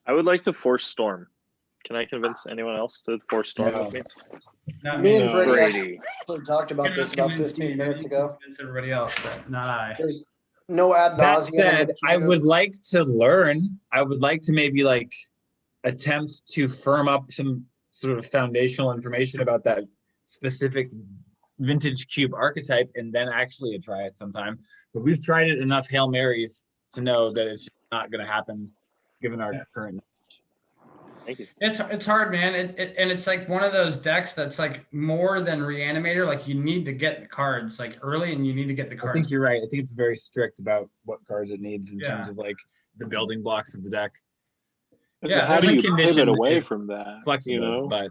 I would like to force Storm. Can I convince anyone else to force Storm with me? Not Me me. and Brady Brady. actually talked about this about 15 minutes ago. Convince everybody else, but not I. There's no ad That nauseam. said, I would like to learn. I would like to maybe like attempt to firm up some sort of foundational information about that specific vintage cube archetype and then actually try it sometime. But we've tried it enough Hail Marys to know that it's not going to happen given our current. Thank you. It's hard, man. And it's like one of those decks that's like more than Reanimator. Like you need to get the cards like early, and you need to get the I cards. think you're right. I think it's very strict about what cards it needs in Yeah. terms of like the building blocks of the deck. Yeah, How do win you condition pivot away is from that? Flexible, You know? but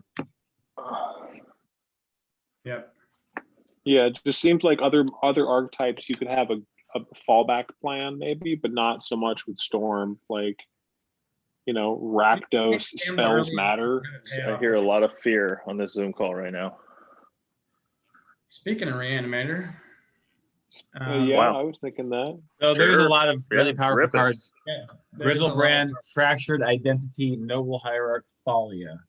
Yep. Yeah, it just seems like other archetypes you could have a fallback plan maybe, but not so much with Storm. Like, you know, Rakdos spells matter. I hear a lot of fear on this Zoom call right now. Speaking of Reanimator, Yeah, Wow. I was thinking that. so there's a Sure. lot of really Yeah, powerful rip it. cards. yeah, there's a lot Griselbrand, of- Fractured Identity, Noble Hierarch, Thalia.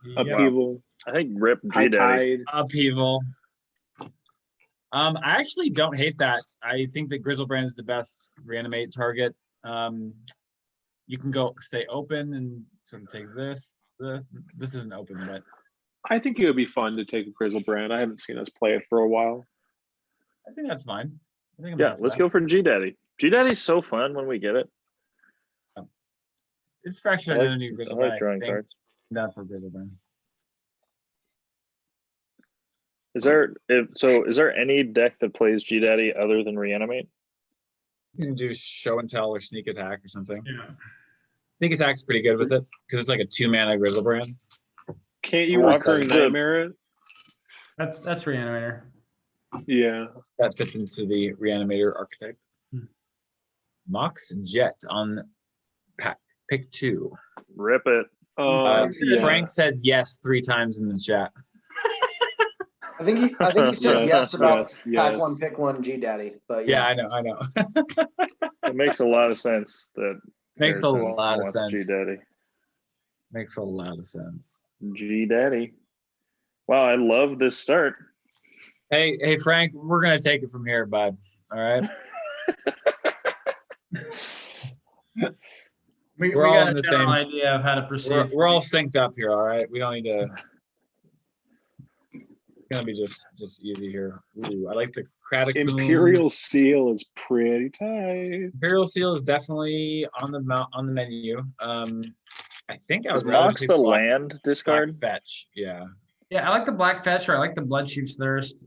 Yep. Upheaval, I think Rip High G-Daddy. Tide. Upheaval. I actually don't hate that. I think that Griselbrand is the best reanimate target. You can go stay open and sort of take this. This isn't open, but I think it would be fun to take a Griselbrand. I haven't seen us play it for a while. I think that's fine. I think I'm Yeah, down for let's that. go for G-Daddy. G-Daddy's so fun when we get it. It's Fractured I Identity like Griselbrand. I drawing think. cards. I'm down for Griselbrand. Is there any deck that plays G-Daddy other than Reanimate? You can do Show and Tell or Sneak Attack or something. Yeah. Sneak Attack's pretty good with it because it's like a 2-mana Griselbrand. Can't you Oh, Walker that's Nightmare it? That's Reanimator. Yeah. That fits into the Reanimator archetype. Hmm. Mox Jet on pack pick 2. Rip it. Yeah. Frank said yes 3 times in the chat. I think he said yes about yes, pack yes. one, pick one, G Daddy. But Yeah, yeah, I know. It makes a lot of sense that Makes a Harrison lot of wants sense. G-Daddy. Makes a lot of sense. G-Daddy. Wow, I love this start. Hey, Frank, we're gonna take it from here, bud. All right. We We're all got in a the general same- idea of how to proceed. We're all synced up here, all right. We don't need to. It's gonna be just easy here. Ooh, I like the Craddock Imperial Seal is pretty tight. Imperial Seal is definitely on the menu. I think I Is would rather Mox take the Black- land Black discard? Fetch. Yeah. Yeah, I like the Black Fetcher. I like the Blood Chief's Thirst.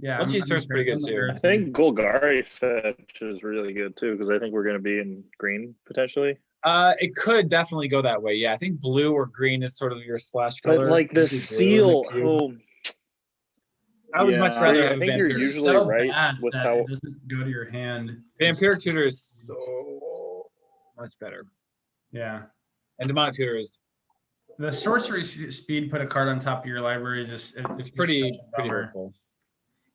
Yeah, Blood Chief's Thirst is pretty good, too. I think Golgari Fetch is really good too, because I think we're going to be in green potentially. It could definitely go that way. Yeah, I think blue or green is sort of your splash But color. like the Usually blue in seal, the cube. oh, I would yeah, much rather I have think Vampiric you're Tutor. usually so right bad with that how it doesn't go to your hand. Vampiric Tutor is so much better, Yeah. and Demonic Tutor is The sorcery speed, put a card on top of your library, it's pretty bummer. helpful.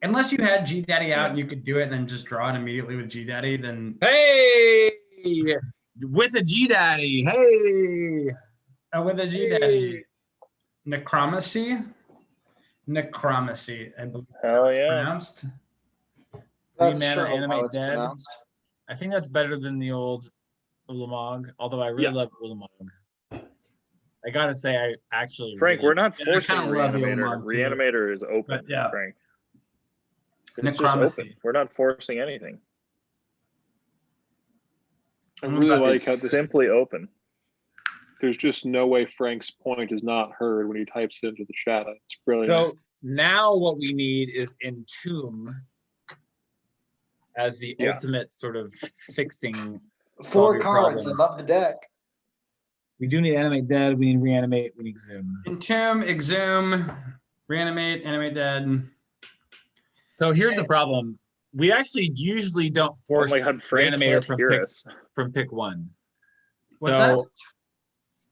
Unless you had G Daddy out and you could do it and then just draw it immediately with G Daddy, then Hey, with a G Daddy. Hey, with a G Daddy, Necromancy, I believe hell it's yeah. pronounced. that's mana certainly how animate it's dead. pronounced. I think that's better than the old Ulamog. Although I really Yeah. love Ulamog. I gotta say, I actually Frank, really, we're not Yeah, I forcing kinda love the Reanimator. Ulamog, too. Reanimator is open, But, yeah. Frank. It's just Necromancy. open. We're not forcing anything. I really like It's how this, simply open. there's just no way Frank's point is not heard when he types it into the chat. It's brilliant. So now what we need is Entomb as the Yeah. ultimate sort of fixing. 4 your cards. problem. I love the deck. We do need Animate Dead, we need Reanimate, we need Zoom. Entomb, Exhume, Reanimate, Animate Dead. So here's the problem. We actually usually don't Oh force my god, Frank Reanimator can't from hear pick, us. from pick 1. What's So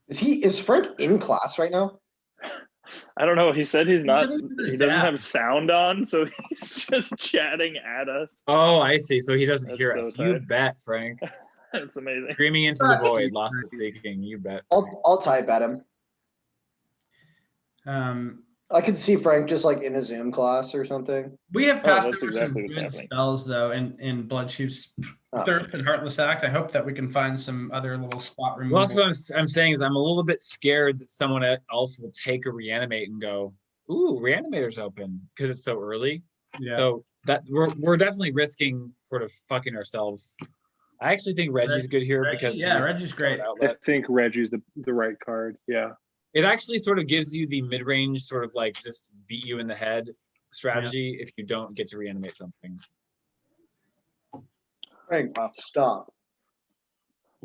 Is Frank in class right now? I don't know. He said he's not. Look at his He doesn't dad. have sound on, so he's just chatting at us. oh, I see. So he doesn't That's hear so us. You tight. bet, Frank. It's amazing. Screaming into the void, lost but seeking. You bet. I'll type at him. I could see Frank just like in a Zoom class or something. We have passed that's over exactly some what's good happening. spells though in Bloodchief's Oh. Thirst and Heartless Act. I hope that we can find some other little spot removal. Well, that's what I'm saying is I'm a little bit scared that someone else will take a reanimate and go, ooh, Reanimator's open because it's so early. Yeah. So that we're definitely risking sort of fucking ourselves. I actually think Reggie's good here because Reggie's great. I think Reggie's the right card. Yeah. It actually sort of gives you the mid-range sort of like just beat you in the head strategy if you don't get to reanimate something. Frank, stop.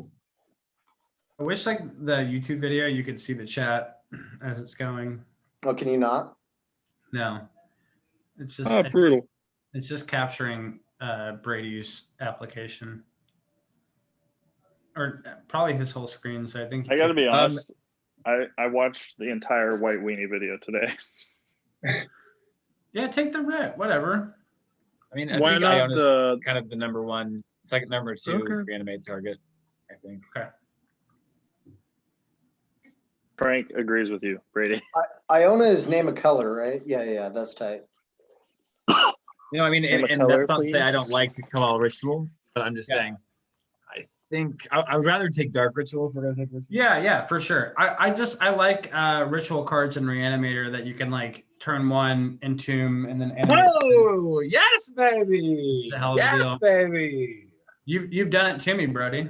I wish like the YouTube video you could see the chat as it's going. Oh, can you not? No, it's just Brutal. it's just capturing Brady's application, or probably his whole screen. So I think I gotta be honest. I watched the entire White Weenie video today. Yeah, take the rip, whatever. I mean, I Why think not Iona's kind of the number two reanimate target, I think. Okay. Frank agrees with you, Brady. Iona is name a color, right? Yeah, that's tight. You know, I mean, Name a and color, that's not to say I don't please. like Cabal Ritual, but I'm just saying, I think I would rather take Dark Ritual if we're gonna take Ritual. Yeah, for sure. I like ritual cards in Reanimator that you can like turn one, entomb, and then animate. Whoa! Yes, baby. The hell of a Yes, deal. baby. You've done it to me, Brody.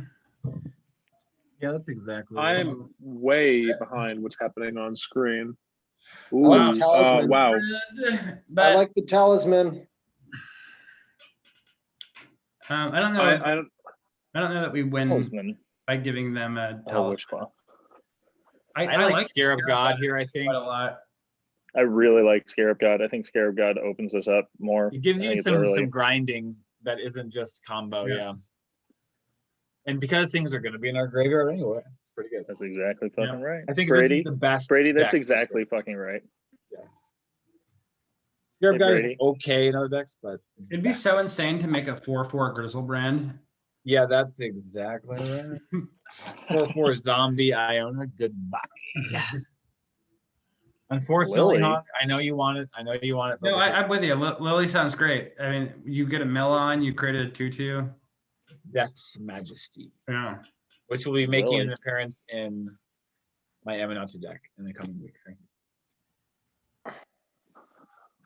Yeah, that's exactly. I'm way behind what's happening on screen. Ooh, I like the talisman. wow. But I like the talisman. I don't know. I don't know that we win Talisman. by giving them a Oh, talisman. Witchclaw. I like Scarab God here. I think quite a lot. I really like Scarab God. I think Scarab God opens this up more. it gives I you think it's early. some grinding that isn't just combo. Yeah. And because things are going to be in our graveyard anyway, it's pretty good. That's exactly fucking right. I think Brady, this is the best. Brady, that's deck. exactly fucking right. Scarab Hey, God is Brady. okay in other decks, but it's It'd be best. so insane to make a 4/4 Griselbrand. Yeah, that's exactly right. 4/4 zombie Iona. Goodbye. Unfortunately, Lily. Hawk, I know you want it. but No, I'm with you. Lily sounds great. I mean, you get a mill on, you created a 2/2. Death's Majesty, Yeah. which will be making Lily. an appearance in my Eminatu deck in the coming week. Thank you.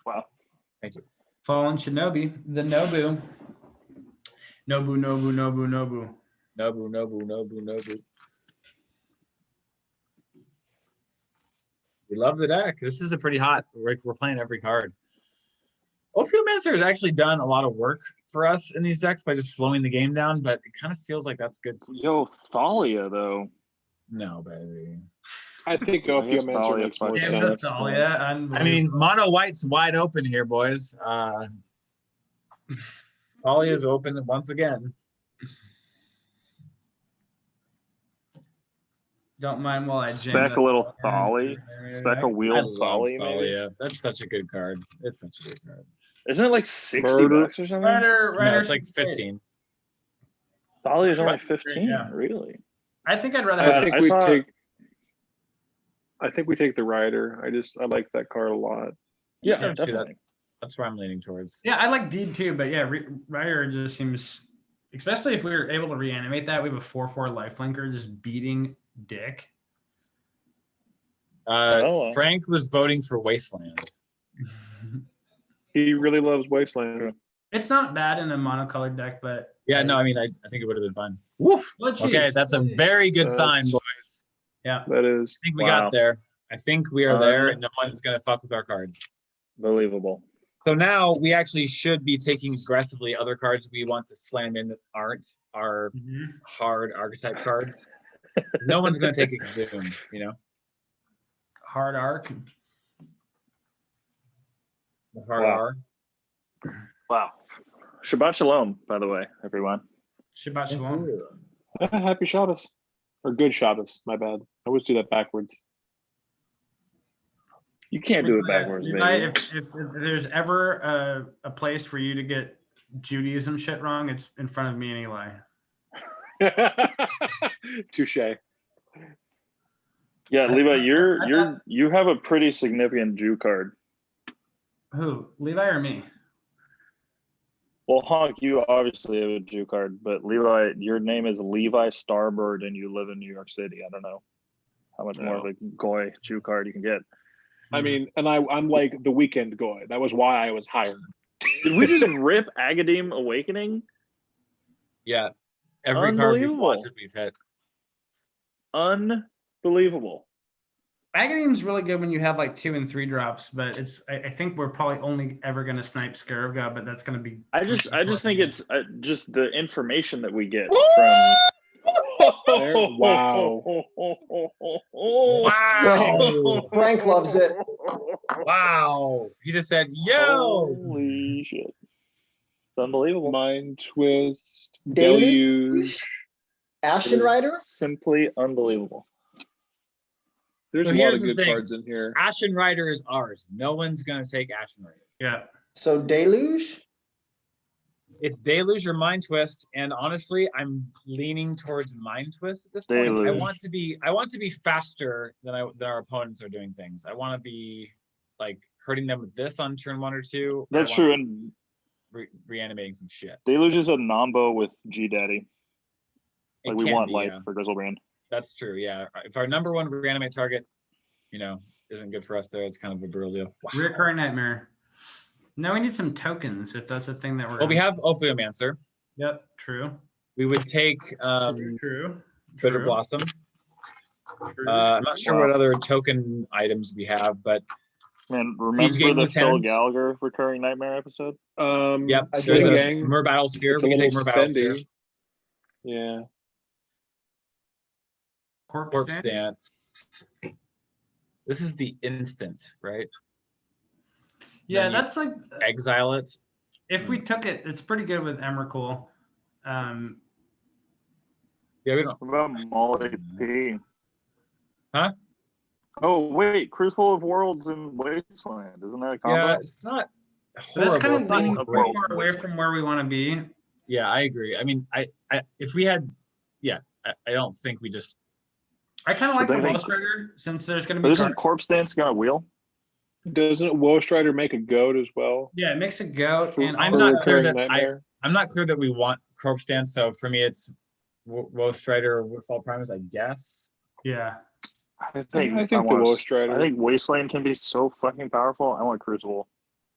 Wow. Thank you. Fallen Shinobi, the Nobu. Nobu. Nobu. We love the deck. This is a pretty hot. We're playing every card. Ophiomancer has actually done a lot of work for us in these decks by just slowing the game down, but it kind of feels like that's good. Yo, Thalia though. No, baby. I think I guess Ophiomancer Thalia makes more fucking Games sense. of Thalia, I unbelievable. mean, mono white's wide open here, boys. Talia's open once again. Don't mind while I Spec a little Thalia. Spec a I wheeled love Thalia, maybe. Thalia. That's such a good card. It's such a good card. Isn't it like 60 Murder. bucks or something? Ryder, No, it's like 15. Thalia's only Right. 15, Yeah. really? I think I'd rather I have think I we saw- take the Rider. I like that card a lot. Yeah, So too, definitely. That's where I'm leaning towards. Yeah, I like Deed too, but yeah, Ryder just seems, especially if we were able to reanimate that, we have a 4/4 lifelinker just beating dick. Frank was voting for Wasteland. He really loves Wasteland. True. It's not bad in a monocolored deck, but Yeah, no, I mean, I think it would have been fun. Woof. Blood Okay, Chiefs. that's a very good sign, boys. Yeah. That is. I think we Wow. got there. I think we are there, and no one's going to fuck with our cards. Believable. So now we actually should be taking aggressively other cards we want to slam in that aren't our Mhm. hard archetype cards. No one's going to take Exhume, you know? Hard arc. The hard Wow. R. Wow. Shabbat Shalom, by the way, everyone. Shabbat Shalom. Happy Shabbos. Or good Shabbos, my bad. I always do that backwards. You can't do it backwards, Levi, baby. if there's ever a place for you to get Judaism shit wrong, it's in front of me and Eli. Touche. Yeah, Levi, you have a pretty significant Jew card. Who, Levi or me? Well, Honk, you obviously have a Jew card, but Levi, your name is Levi Starbird, and you live in New York City. I don't know how much more of a goy Jew card you can get. I mean, and I'm like the weekend goy. That was why I was hired. Did we just rip Agadim Awakening? Yeah. Every card we Unbelievable. wanted, we've hit. Unbelievable. Aghanim's really good when you have like 2 and 3 drops, but I think we're probably only ever going to snipe Scarab God, but that's going to be. I just think it's just the information that we get from. Wow. Wow. Frank loves it. Wow. He just said, yo. Holy shit. It's unbelievable. Mind Twist, Deluge? Deluge. Ashen Rider? Simply unbelievable. There's So a lot here's of the good thing. cards in here. Ashen Rider is ours. No one's going to take Ashen Rider. Yeah. So Deluge? It's Deluge or Mind Twist, and honestly, I'm leaning towards Mind Twist at this point. I Deluge. want to be faster than our opponents are doing things. I want to be like hurting them with this on turn 1 or 2. That's I true. wanna And be reanimating some shit. Deluge is a nombo with G Daddy. It Like we can want be, life yeah. for Griselbrand. That's true. Yeah. If our number 1 reanimate target, isn't good for us there, it's kind of a brutal deal. Wow. Reoccurring Nightmare. Now we need some tokens if that's the thing that we're. Well, we have Ophiomancer. Yep. True. We would take True. Bitter True. Blossom. True. I'm not sure Wow. what other token items we have, but Man, Siege Gang remember the Phil Lieutenants? Gallagher recurring nightmare episode? yep, I there's do. a Gang. Mer Battle Sphere. It's a We can take little Mer Battle Sphere. spendy. Yeah. Corpse Dance. This is the instant, right? Yeah, Then you that's like Exile it. if we took it, it's pretty good with Emrakul. Yeah, we don't. What about Molly P? Huh? Oh, wait. Crucible of Worlds and Wasteland. Isn't that a combo? Yeah, it's not But horrible. that's kind of It's not leaning too great. far away from where we want to be. Yeah, I agree. I mean, I if we had, I don't think we just. I kind of So like the they Wall make- Strider since there's going to But be. isn't Corpse Dance got a wheel? Doesn't Woe Strider make a goat as well? Yeah, it makes a goat. For- And I'm for also, not clear recurring that nightmare? I'm not clear that we want Corpse Dance. So for me, it's Woe Strider or Woodfall Primus, I guess. yeah. I think I think the Woe Strider. I think Wasteland can be so fucking powerful. I want Crucible.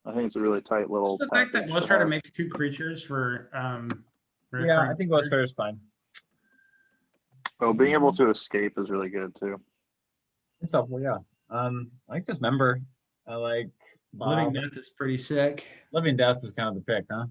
I think it's a really tight little. Just the fact that package Wall to Strider have. makes 2 creatures for. Yeah, I think Woe Strider's fine. Oh, being able to escape is really good too. It's helpful, yeah. I like this member. I like Living Bob. Death is pretty sick. Living Death is kind of the pick, huh?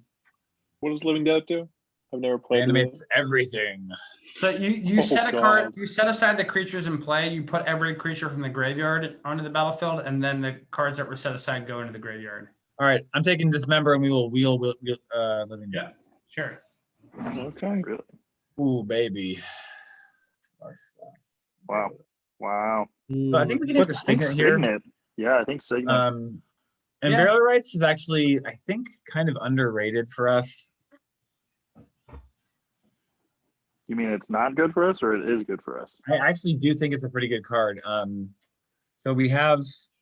What does Living Death do? I've never played Animates it. everything. So you Oh, set a card, God. you set aside the creatures in play, you put every creature from the graveyard onto the battlefield, and then the cards that were set aside go into the graveyard. All right, I'm taking Dismember, and we will wheel Living Death. Sure. Okay. Really? Ooh, baby. Wow. Wow. So I think we can Look, take the I think Signet here. Signet. Yeah, I think Signet. And Yeah. Burial Rites is actually, I think, kind of underrated for us. You mean it's not good for us, or it is good for us? I actually do think it's a pretty good card. So we have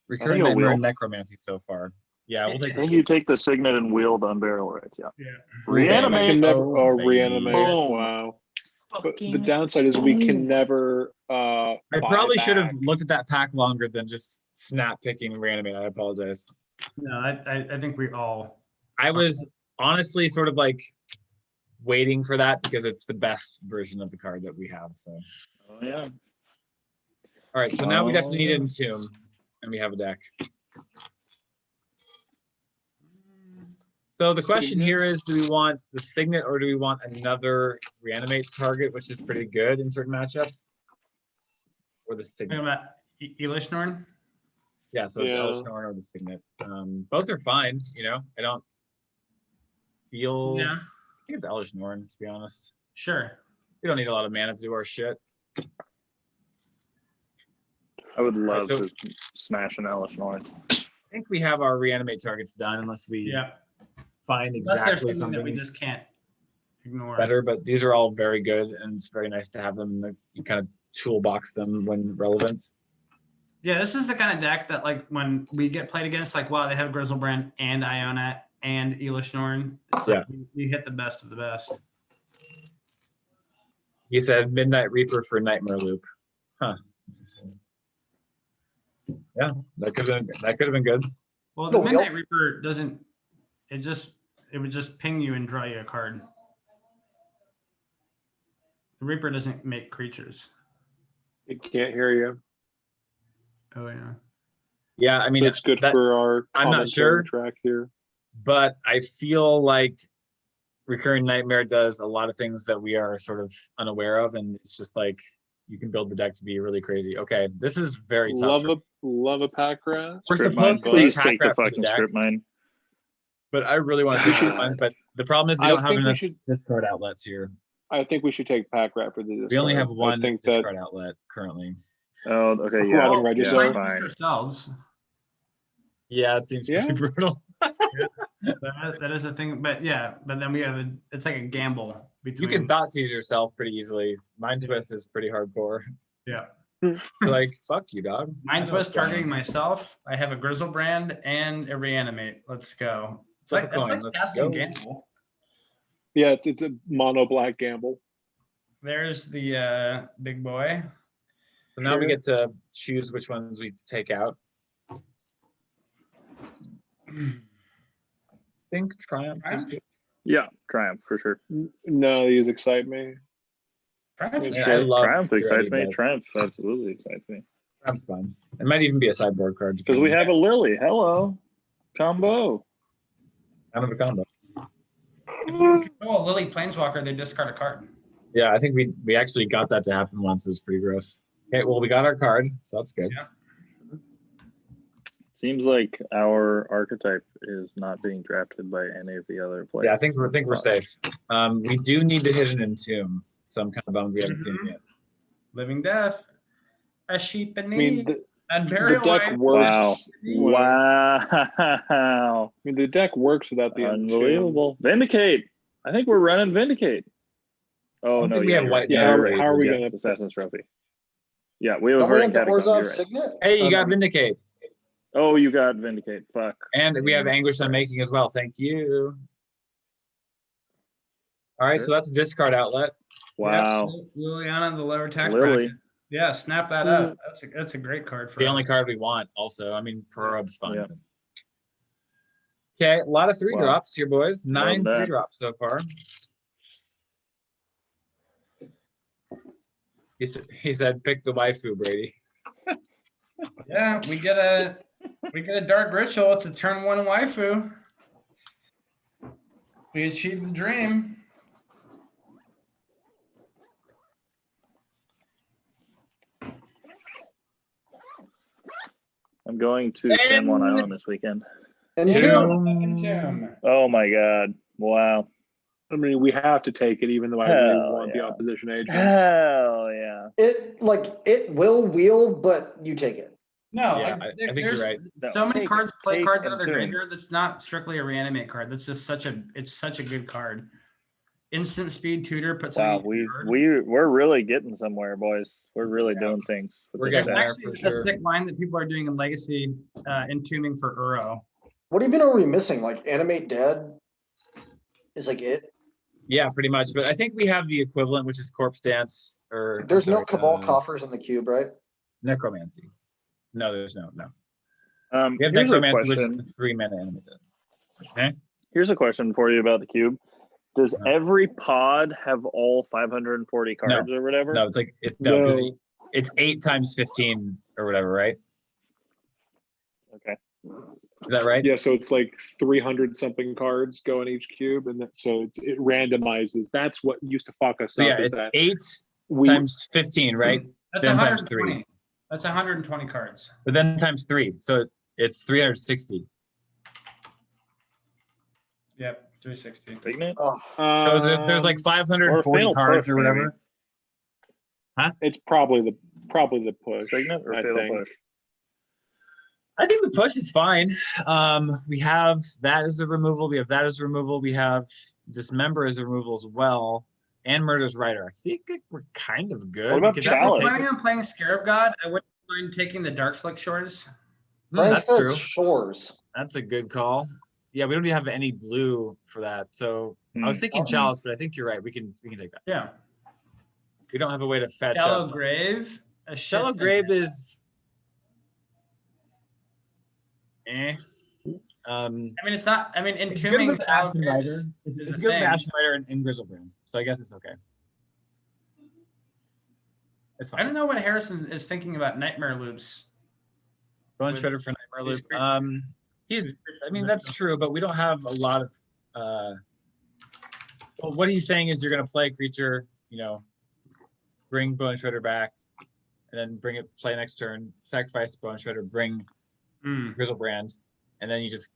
Recurring it'll Nightmare wheel. and Necromancy so far. Yeah, we'll I take think you take the Signet and wheel the Unburial Rights. Yeah. Yeah. We Reanimate. can never baby. reanimate. Boom. Wow. But the downside is we can never I buy probably should have back. looked at that pack longer than just snap picking Reanimate. I apologize. No, I think we all. I was honestly sort of like waiting for that because it's the best version of the card that we have. So, Oh, yeah. all right. So now we definitely need Oh. Entomb, and we have a deck. So the question here is, do we want the Signet or do we want another Reanimate target, which is pretty good in certain matchups? Or the Talking Signet? about Elishnorn. Yeah, so it's Yeah. Elishnorn or the Signet. Both are fine, I don't feel... Yeah. I think it's Elishnorn, to be honest. Sure. We don't need a lot of mana to do our shit. I would love so- to smash an Elishnorn. I think we have our Reanimate targets done unless we Yeah. find Unless there's exactly something that we something. just can't ignore. better, but these are all very good, and it's very nice to have them. You kind of toolbox them when relevant. Yeah, this is the kind of deck that, like, when we get played against, like, wow, they have Griselbrand and Iona and Elishnorn. It's like you hit the best of the best. He said Midnight Reaper for Nightmare Loop. Huh. Yeah, that could have been good. Well, the No, Midnight Reaper doesn't. It would just ping you and draw you a card. The Reaper doesn't make creatures. It can't hear you. Oh yeah. Yeah, I mean, That's good that- for our I'm not sure. track here. but I feel like Recurring Nightmare does a lot of things that we are sort of unaware of, and it's just like you can build the deck to be really crazy. Okay, this is very tough. Love a pack rat. We're Script supposed mine. to Please take take the pack rat for the fucking deck, script mine. but I really want to take script mine. But the problem is we I don't have think we enough should. discard outlets here. I think we should take pack rat for the. We only have discard. one I think that discard outlet currently. Oh, okay, Well, yeah. Robin Red, yeah, you Might said? use fine. ourselves. Yeah, it seems Yeah. pretty brutal. That is a thing, but yeah, but then we have it's like a gamble You between. can thought seize yourself pretty easily. Mind twist is pretty hardcore. Yeah. You're like, fuck you, dog. Mind I know twist what's going targeting on. myself. I have a Griselbrand and a Reanimate. Let's go. It's Flip like a it's coin, like let's casting go. gamble. Yeah, it's a mono black gamble. There's the big boy. So now we get to choose which ones we take out. I think Triumph. is Triumph? good. Yeah, Triumph for sure. No, these excite me. Triumph is Yeah, I good. love Triumph excites me. but Triumph absolutely excites me. Triumph's fine. It might even be a sideboard card. Because we have a Lily. Hello. Combo. kind of a combo. If you control a Lily Planeswalker, they discard a card. Yeah, I think we actually got that to happen once. It was pretty gross. Okay, well we got our card, so that's good. Yeah. Seems like our archetype is not being drafted by any of the other players. Yeah, I think we're safe. We do need to hit an Entomb, so I'm kind of bummed we haven't seen it yet. Living Death, a sheep in I mean, need, the and deck burial rites. works. Wow. I mean, the deck works without the Unbelievable. Vindicate. I think we're running Vindicate. Oh, don't no. think we yeah, have you're white right. Yeah, Yeah, you're how are we right. gonna- Yes, Assassin's Trophy. Yeah, we have a Don't we very have the catacomb. Orzhov You're right. Signet? Hey, you Oh, got no. Vindicate. Oh, you got Vindicate. Fuck. And we have Anguish on Making as well. Thank you. All right, so that's a discard outlet. Wow. Liliana, the lower tax Lily. bracket. Yeah, snap that up. That's a great card for The only us. card we want, also. I mean, Prorub's fine. Yeah. Okay, a lot of three Wow. drops here, boys. 9 that. 3 drops so far. He said, pick the waifu, Brady. Yeah, we get a dark ritual. It's a turn one waifu. We achieved the dream. I'm going to San Juan Island this weekend. And Yeah. two. Tomb. Oh, my God. Wow. I mean, we have to take it, even though I Hell really want the yeah. opposition agent. Hell yeah. It will wheel, but you take it. No, Yeah, like, I think there's you're right. so many Take cards, it. play Take cards out and of the tomb. graveyard. That's not strictly a reanimate card. That's just such a good card. Instant speed tutor puts Wow, on we're really getting somewhere, boys. We're really doing things. with We're this getting deck. there. actually for a sure. sick line that people are doing in Legacy, entombing for Uro. What even are we missing? Like Animate Dead is like it. Yeah, pretty much. But I think we have the equivalent, which is Corpse Dance or There's I'm no sorry, Cabal coffers in the cube, right? Necromancy. No, there's no. We have Here's a Necromancy, which is question. the 3-mana animated. Okay. Here's a question for you about the cube. Does every pod have all 540 cards or whatever? No, it's like because No. it's 8 times 15 or whatever, right? Okay. Is that right? Yeah, so it's like 300 something cards go in each cube, and so it randomizes. That's what used to fuck us So up. yeah, is it's that 8 we times 15, right? That's Then times 120. That's 120 cards. But then times 3, so it's 360. Yep, 360. Signet? Oh, So there's like um, 540 Fatal cards Push, or whatever. it's probably the push. Signet or I Fatal think. Push? I think the push is fine. We have that as a removal. We have that as a removal. We have Dismember as a removal as well. And Murder's Rider. I think we're kind of good. What about We could If we're definitely Chalice? take planning on playing Scarab God, I wouldn't mind taking the Dark Slick Shores. Frank that's says true. Shores. That's a good call. Yeah, we don't even have any blue for that. So I was thinking Hmm. Chalice, but I think you're right. We can take that. Yeah. We don't have a way to fetch Shallow up. Grave. A shit Shallow ton. Grave is eh. I mean, it's not. I mean, It's good entombing with Shallow Ashen Grave Rider. is It's a good with thing. Ashen Rider and Griselbrand. So I guess it's okay. It's I fine. don't know what Harrison is thinking about Nightmare Loops. Bone with Shredder for Nightmare these Loop. He's. I mean, that's true, but we don't have a lot of. Well, what he's saying is you're going to play a creature, bring Bone Shredder back, and then bring it play next turn, sacrifice Bone Shredder, bring Mm. Griselbrand, and then you just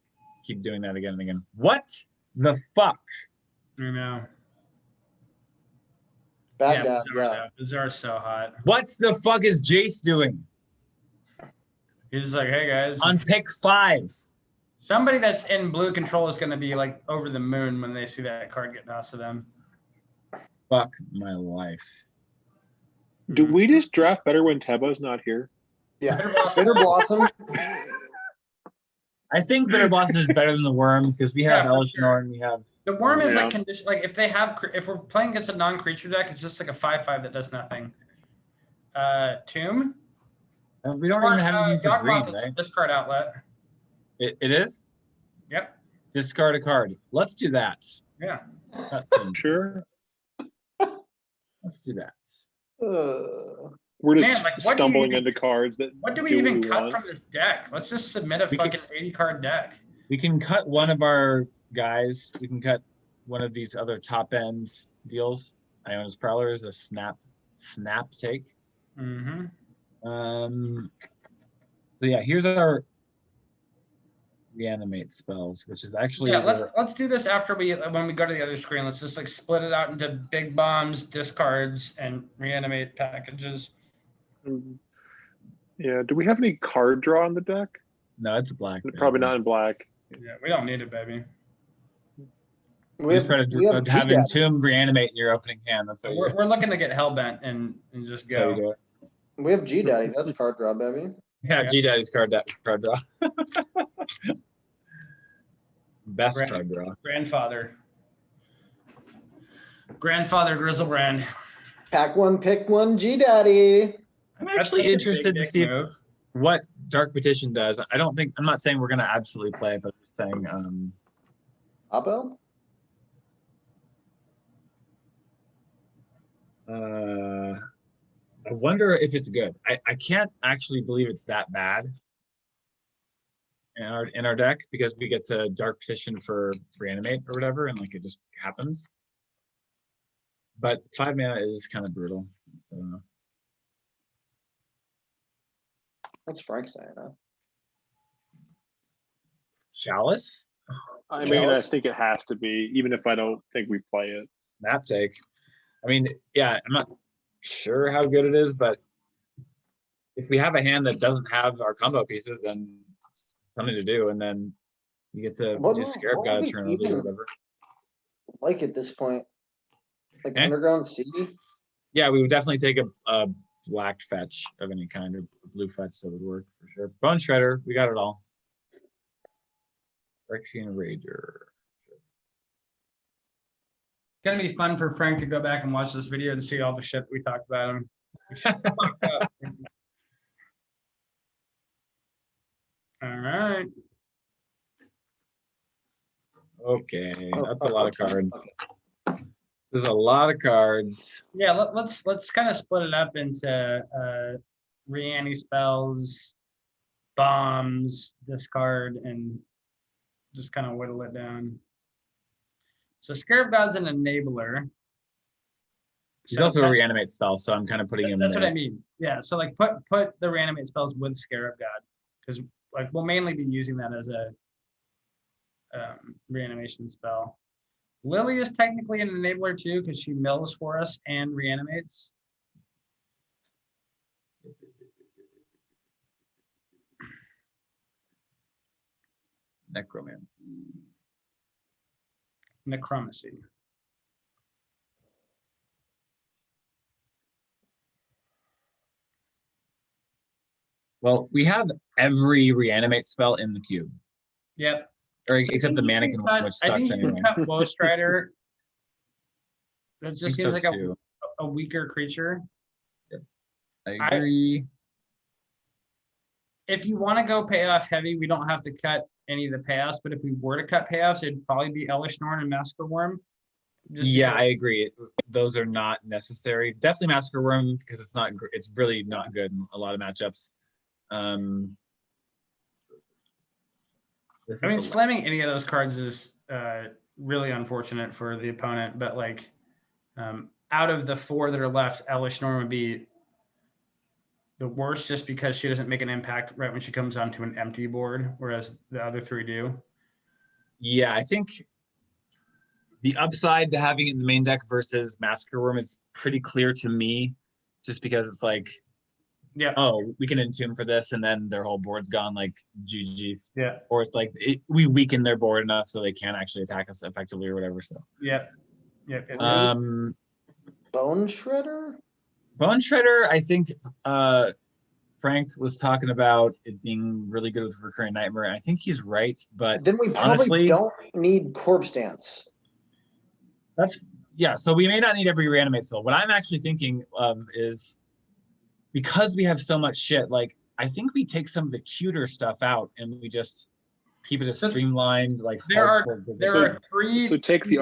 keep doing that again and again. What the fuck? You know. Baghdad, Bizarre, yeah. though. Bizarre's so hot. What the fuck is Jace doing He's just like, hey guys. on pick 5? Somebody that's in blue control is going to be like over the moon when they see that card get passed to them. Fuck my life. Do we just draft better when Tebo's not here? Yeah. Bitter Blossom. Bitter Blossom. I think Bitter Blossom is better than the Worm because we have Yeah, for Elishnorn, sure. we have The worm is Yeah. like condition. Like if we're playing against a non-creature deck, it's just like a 5/5 that does nothing. Tomb. we don't even have anything for green, Yawgmoth is right? discard outlet. It is? Yep. Discard a card. Let's do that. Yeah. That seems- Sure. Let's do that. We're just Man, like, what do you stumbling even- into cards that What do we do even what cut want. from this deck? Let's just submit a We could- fucking 80 card deck. We can cut one of our guys. We can cut one of these other top end deals. Iona's Prowler is a snap take. Mm-hmm. So yeah, here's our reanimate spells, which is actually Yeah, let's do this after when we go to the other screen. Let's just like split it out into big bombs, discards, and reanimate packages. Yeah. Do we have any card draw on the deck? no, it's black. Probably not in black. Yeah, we don't need it, baby. We have, try we have to have G-Dad. Entomb reanimate in your opening hand. That's how you, We're looking to get hellbent and just that's how you go. do it. We have G Daddy. That's card draw, baby. Yeah, Yeah. G Daddy's card draw. Best Right. card draw. Grandfather Griselbrand. Pack one, pick one, G Daddy. I'm That's actually such a interested big to see move. what Dark Petition does. I'm not saying we're gonna absolutely play it, but I'm saying Oppo? I wonder if it's good. I can't actually believe it's that bad in our deck because we get to Dark Petition for Reanimate or whatever, and like it just happens. But 5 mana is kind of brutal. I don't know. What's Frank saying? Huh? Chalice? I mean, I Chalice? think it has to be, even if I don't think we play it. Map take. I mean, yeah, I'm not sure how good it is, but if we have a hand that doesn't have our combo pieces, then something to do, and then you get to What do would- Scarab what God would we turn over or even- whatever. Like at this point. Like Eh? Underground Sea? Yeah, we would definitely take a black fetch of any kind or blue fetch that would work for sure. Bone Shredder, we got it all. Rexian Rager. It's gonna be fun for Frank to go back and watch this video and see all the shit we talked about him. All right. Okay, Oh, that's a lot of okay, cards. okay. This is a lot of cards. Yeah, let's kind of split it up into Reanny spells, bombs, discard, and just kind of whittle it down. So Scarab God's an enabler. He's So also a that's- reanimate spell, so I'm kind of putting him That's there. what I mean. Yeah. So like put the reanimate spells with Scarab God because like we'll mainly be using that as a reanimation spell. Lily is technically an enabler too because she mills for us and reanimates. Necromancy. Necromancy. Well, we have every reanimate spell in the cube, Yep. or So I except the think you mannequin can one, cut- which I think sucks you anyway. can cut Ghost Rider. That I just think seems so like too. a weaker creature. I I- agree. If you want to go payoff heavy, we don't have to cut any of the payoffs, but if we were to cut payoffs, it'd probably be Elish Norn and Massacre Worm. Yeah, because- I agree. Those are not necessary. Definitely Massacre Worm because it's not. It's really not good in a lot of matchups. This I mean, is a- slamming any of those cards is really unfortunate for the opponent, but like out of the 4 that are left, Elish Norn would be the worst just because she doesn't make an impact right when she comes onto an empty board, whereas the other 3 do. yeah, I think the upside to having it in the main deck versus Massacre Worm is pretty clear to me, just because it's like, Yeah. oh, we can entomb for this, and then their whole board's gone, like GG's. Yeah. Or it's like we weaken their board enough so they can't actually attack us effectively or whatever. So, Yeah. Yeah. Bone Shredder? Bone Shredder, I think Frank was talking about it being really good with Recurring Nightmare. I think he's right, but Then we probably honestly, don't need Corpse Dance. yeah. So we may not need every reanimate spell. What I'm actually thinking of is, because we have so much shit, like I think we take some of the cuter stuff out and we just keep it a So streamlined, like there are hardcore position. there are 3 so take the-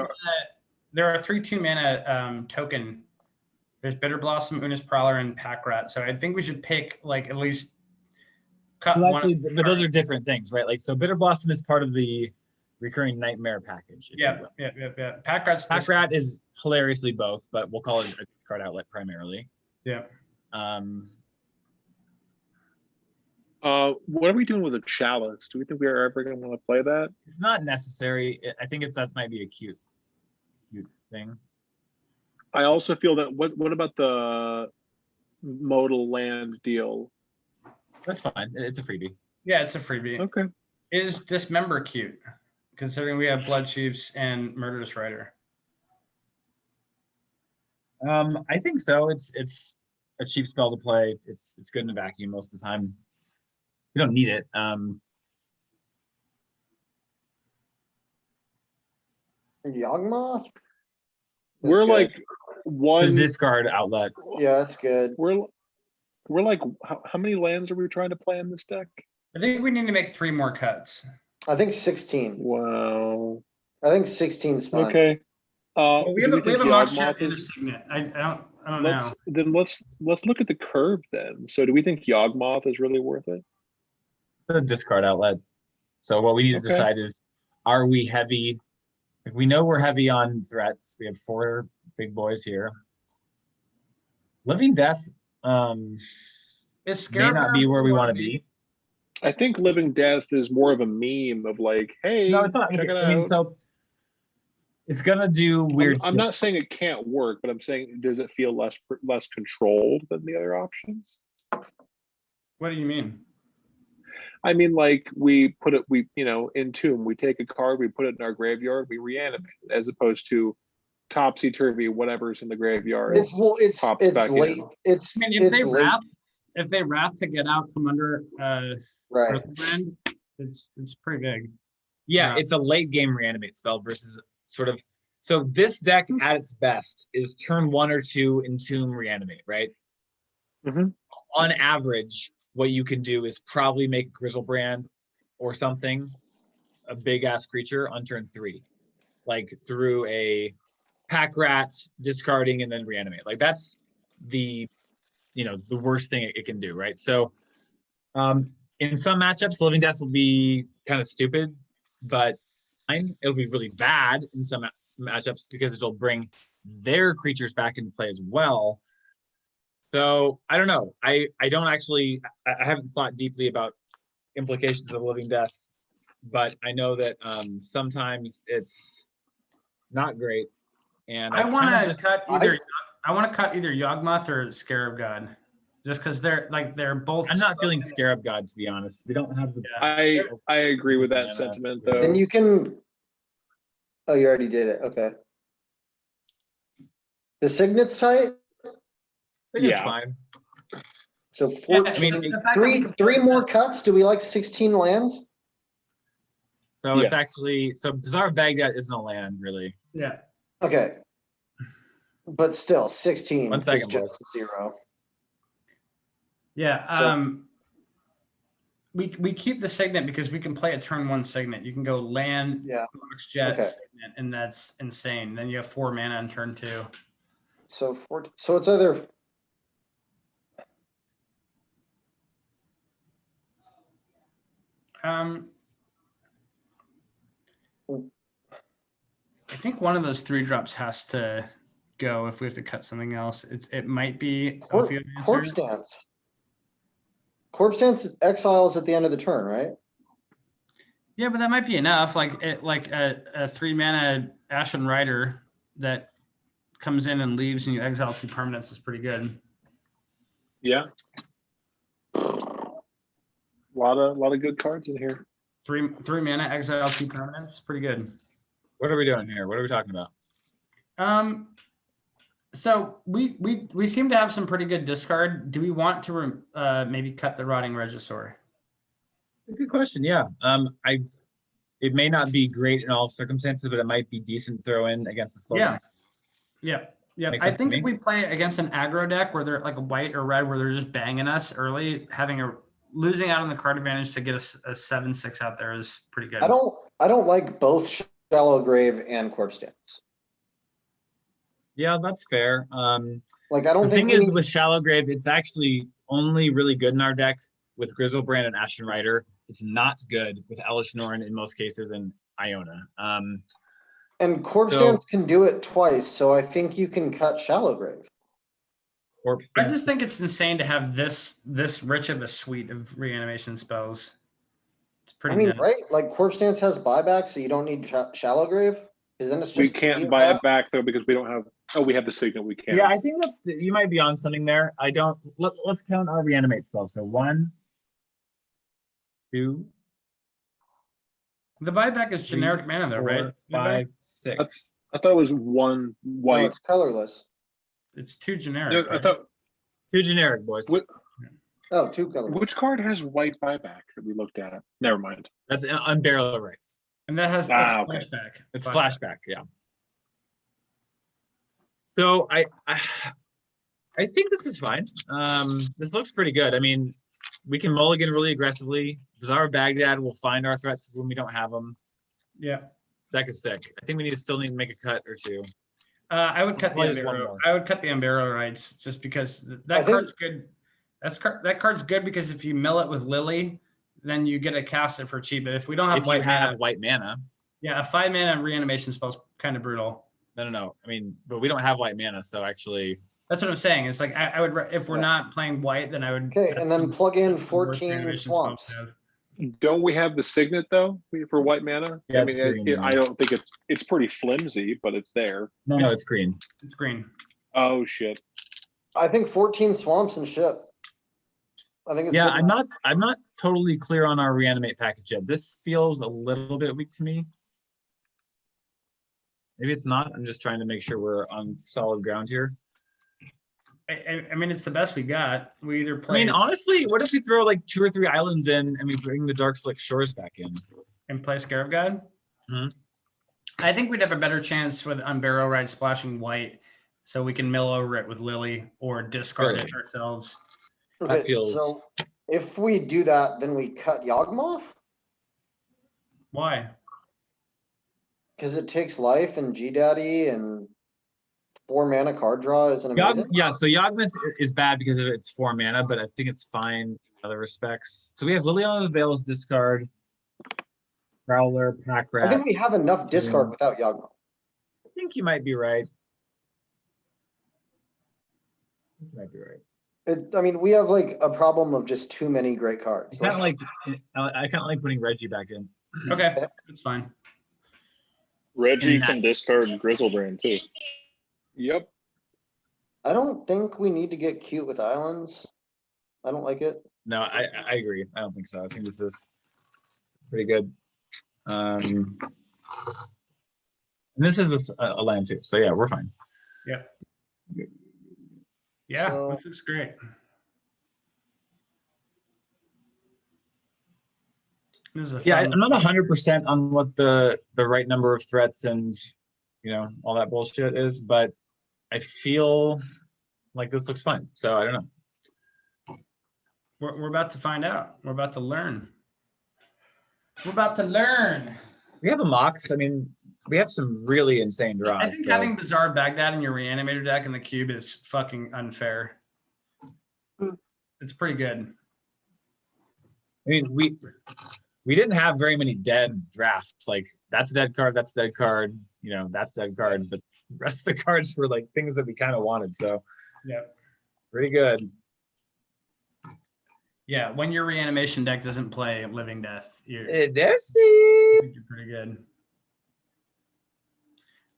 there are 3 2-mana token. There's Bitter Blossom, Unis Prowler, and Pack Rat. So I think we should pick like at least cut Well, one. actually, but those are different things, right? Like, so Bitter Blossom is part of the Recurring Nightmare package. if you Yeah, will. yeah. Pack Rat's Pack just- Rat is hilariously both, but we'll call it a card outlet primarily. Yeah. What are we doing with the chalice? Do we think we are ever going to want to play that? It's not necessary. I think that might be a cute thing. I also feel that what about the modal land deal? That's fine. It's a freebie. Yeah, it's a freebie. Okay. Is Dismember cute? Considering we have Blood Chiefs and Murderous Rider. I think so. It's a cheap spell to play. It's good in a vacuum most of the time. You don't need it. Yawgmoth? We're good. like The one. discard outlet. Yeah, that's good. We're like how many lands are we trying to play in this deck? I think we need to make 3 more cuts. I think 16. Wow. I think 16 is fine. Okay. Well, we have do a think monster Yawgmoth and a is- signet. I don't know. Let's look at the curve then. So do we think Yawgmoth is really worth it? The discard outlet. So what we need to Okay. decide is, are we heavy? If we know we're heavy on threats, we have 4 big boys here. Living Death Is may not be where we want to be. I think Living Death is more of a meme of like, hey, No, it's not. check it I mean, out. so it's gonna do weird. I'm not saying it can't work, but I'm saying, does it feel less controlled than the other options? What do you mean? I mean, like we entomb, we take a card, we put it in our graveyard, we reanimate it, as opposed to topsy turvy, whatever's in the graveyard. It's pops back late. in. It's I mean, it's late. if they wrath to get out from under Right. Griselbrand, it's pretty big. Yeah, it's a late game reanimate spell versus sort of. So this deck at its best is turn 1 or 2 entomb reanimate, right? Mhm. On average, what you can do is probably make Griselbrand or something, a big ass creature on turn 3, like through a Pack Rat, discarding and then reanimate. Like that's the worst thing it can do, right? So in some matchups, Living Death will be kind of stupid, but it'll be really bad in some matchups because it'll bring their creatures back into play as well. So I don't know. I don't actually, I haven't thought deeply about implications of Living Death, but I know that sometimes it's not great. And I want kinda to just- cut either. I want to cut either Yawgmoth or Scarab God. just because they're both. I'm not feeling Scarab God, to be honest. We don't have the. Yeah. I agree with that Mana. sentiment Yeah. though. And you can, oh, you already did it, okay. The Signet's tight, I think it's Yeah. fine. so Yeah, 14, the fact that we can three play more this- cuts, do we like 16 lands? So it's Yes. actually, so Bazaar of Baghdad isn't a land, really. Yeah. Okay. But still, 16 1 is second, just a 0. Yeah. So- We keep the Signet because we can play a turn 1 Signet. You can go land, Yeah. Mox Jet, Okay. Signet, and that's insane. Then you have 4 mana on turn 2. So 14, so it's either, I think one of those 3-drops has to go if we have to cut something else. It might be Corpse Dance. Corpse Dance exiles at the end of the turn, right? Yeah, but that might be enough. Like a 3 mana Ashen Rider that comes in and leaves, and you exile 2 permanents is pretty good. Yeah. Lot of good cards in here. 3 mana exile 2 permanents, pretty good. What are we doing here? What are we talking about? So we seem to have some pretty good discard. Do we want to maybe cut the Rotting Regisaur? Good question. Yeah. It may not be great in all circumstances, but it might be decent throw in against the slow. Yeah. Yeah. Makes I sense to think me. if we play against an aggro deck where they're like a white or red, where they're just banging us early, losing out on the card advantage to get a 7/6 out there is pretty good. I don't like both Shallow Grave and Corpse Dance. Yeah, that's fair. Like, I don't The think thing is we- with Shallow Grave, it's actually only really good in our deck with Griselbrand and Ashen Rider. It's not good with Elish Norn in most cases and Iona. and Corpse so- Dance can do it twice, so I think you can cut Shallow Grave. Or I just think it's insane to have this rich of a suite of reanimation spells. It's I pretty mean, nuts. right? Like, Corpse Dance has buyback, so you don't need Shallow Grave. Because then it's We just can't three buy of it back though because we don't have. Oh, we have the Signet. We can. yeah, I think you might be on something there. I don't. Let's count our reanimate spells. So 1, 2, The buyback is 3, generic mana though, 4, right? 5, 6. I thought it was one No, white. it's colorless. It's 2 generic. No, I right? thought 2 generic, boys. What- Oh, 2 colorless. which card has white buyback that we looked at? Never mind. That's Unbarrel Rights. And that has Okay. flashback. It's flashback, yeah. So I think this is fine. This looks pretty good. I mean, we can mulligan really aggressively. Bazaar of Baghdad will find our threats when we don't have them. Yeah. Deck is sick. I think we still need to make a cut or two. I would cut the Probably just one Ambero. more. I would cut the Ambero rights just because I that think- card's good. That card's good because if you mill it with Lily, then you get to cast it for cheap. But if we don't have If you white have mana, white mana, yeah, a 5 mana reanimation spell is kind of brutal. no. I mean, but we don't have white mana, so actually, That's what I'm saying. It's like I would if we're Yeah. not playing white, then I would. Okay, and then plug in that's the worst 14 reanimation spell swamps. to have. Don't we have the Signet though for white mana? Yeah, I it's mean, green, yeah. I don't think it's pretty flimsy, but it's there. no, it's green. It's green. Oh shit! I think 14 swamps and ship. I think it's Yeah, good enough. I'm not totally clear on our reanimate package yet. This feels a little bit weak to me. Maybe it's not. I'm just trying to make sure we're on solid ground here. I mean, it's the best we got. We either I play mean, honestly, what if we throw like 2 or 3 islands in and we bring the Dark Slick Shores back in? and play Scarab God. Mhm. I think we'd have a better chance with Unbarrow Ride splashing white, so we can mill over it with Lily or discard it Really? ourselves. Okay, feels- so if we do that, then we cut Yawgmoth? Why? Because it takes life and G-Daddy and 4 mana card draw isn't amazing. Yeah, so Yawgmoth is bad because of its 4 mana, but I think it's fine in other respects. So we have Liliana the Veil's discard, Prowler, Pack Rat. I think we have enough discard without Yawgmoth. I think you might be right. You might be right. I mean, we have like a problem of just too many great cards. I kind of like putting Reggie back in. Okay, that's fine. Reggie And can that's- discard Griselbrand too. Yep. I don't think we need to get cute with islands. I don't like it. No, I agree. I don't think so. I think this is pretty good. And this is a land too. So yeah, we're fine. Yeah. Yeah, So- this looks great. This is a Yeah, fun, I'm not 100% on what the right number of threats and all that bullshit is, but I feel like this looks fun. So I don't know. we're about to find out. We're about to learn. We're about to learn. We have a Mox. I mean, we have some really insane draws. I think so- having Bizarre Baghdad in your Reanimator deck in the cube is fucking unfair. It's pretty good. I mean, we didn't have very many dead drafts. Like that's a dead card, that's a dead card, that's a dead card. But the rest of the cards were like things that we kind of wanted. So Yeah. pretty good. Yeah, when your reanimation deck doesn't play Living Death, you're Darcy. pretty good.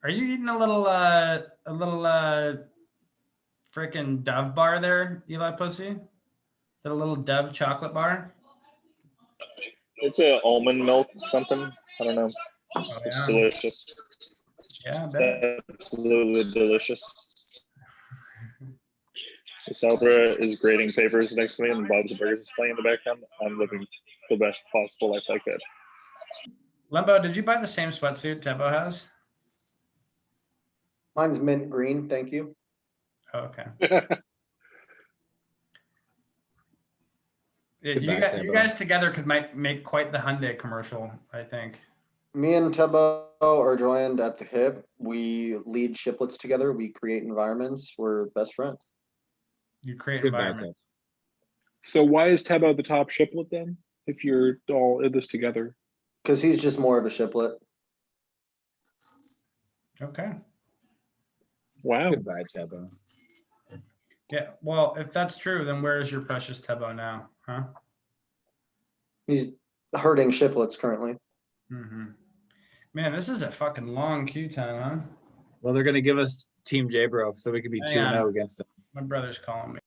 Are you eating a little freaking Dove bar there, Eli Pussy? Is that a little Dove chocolate bar? It's a almond milk something. I don't know. Oh, It's yeah. delicious. Yeah, I It's bet. absolutely delicious. Griselbrand is grading papers next to me, and Bob's Burgers is playing in the background. I'm living the best possible life I could. Lembo, did you buy the same sweatsuit Tebo has? Mine's mint green, thank you. Oh, okay. Yeah, Goodbye, you Tebo. guys together could make quite the Hyundai commercial, I think. Me and Tebo are joined at the hip. We lead shiplets together. We create environments. We're best friends. You create Goodbye, environment. So why is Tebo the top shiplet then? If you're all in this together, Because he's just more of a shiplet. Okay. wow. Goodbye, Tebo. Yeah. Well, if that's true, then where is your precious Tebo now? Huh? He's herding shiplets currently. Mm-hmm. Man, this is a fucking long queue time, huh? Well, they're gonna give us Team J-Bro, so we could be Hang 2-0 on. against them. My brother's calling me.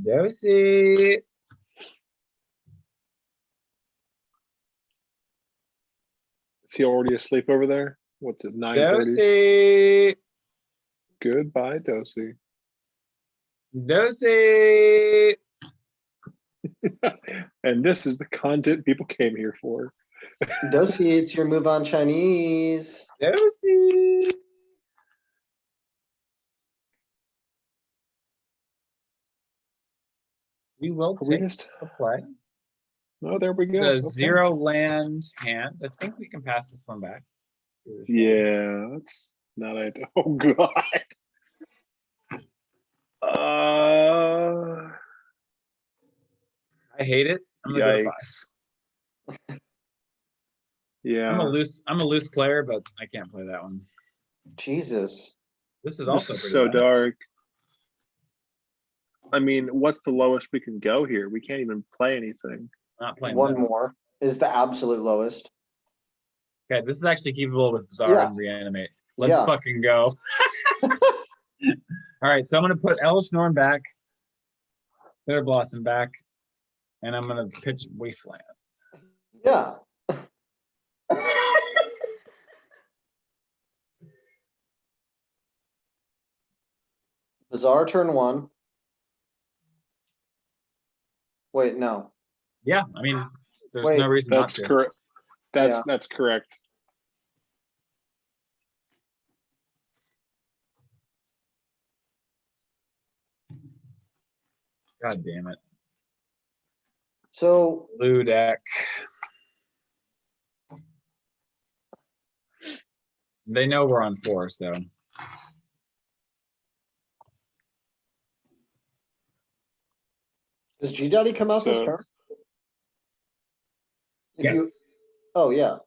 Darcy. Is he already asleep over there? What's it, 9:30? Darcy. Goodbye, Dosey. Darcy. And this is the content people came here for. Dosi, it's your move on Chinese. Darcy. We will Are we take just? a play. Oh, there we go. The Okay. 0 land hand. I think we can pass this one back. Yeah, that's not it. Oh God. I hate it. I'm gonna go to 5. Yikes. Yeah. I'm a loose player, but I can't play that one. Jesus. This is This also is pretty so bad. dark. I mean, what's the lowest we can go here? We can't even play anything. Not playing One this. more is the absolute lowest. Okay, this is actually keepable with Bizarre Yeah. and Reanimate. Let's Yeah. fucking go. All right, so I'm gonna put Elvish Norn back, Bitter Blossom back, and I'm gonna pitch Wasteland. Yeah. Bizarre turn 1. Wait, no. Yeah, I mean, there's Wait, no reason not That's to. correct. Yeah. That's correct. God damn it. So Blue deck. They know we're on 4, so. does G Daddy come out this So- turn? If Yes. you, oh yeah.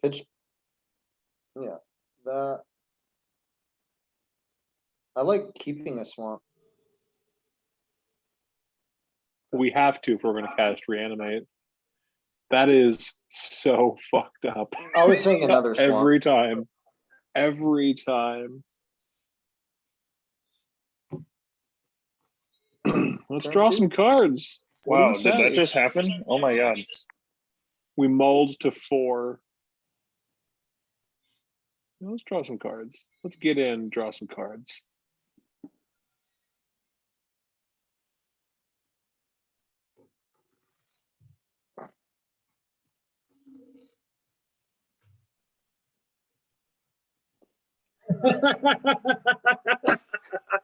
Pitch. Yeah, that. I like keeping a swamp. We have to if we're gonna cast Reanimate. That is so fucked up. I was saying another swamp. Every time. Every time. Let's Turn draw two. some cards. What do Wow, you did say? that just happen? Oh my god. We mulled to 4. Let's draw some cards. Let's get in and draw some cards.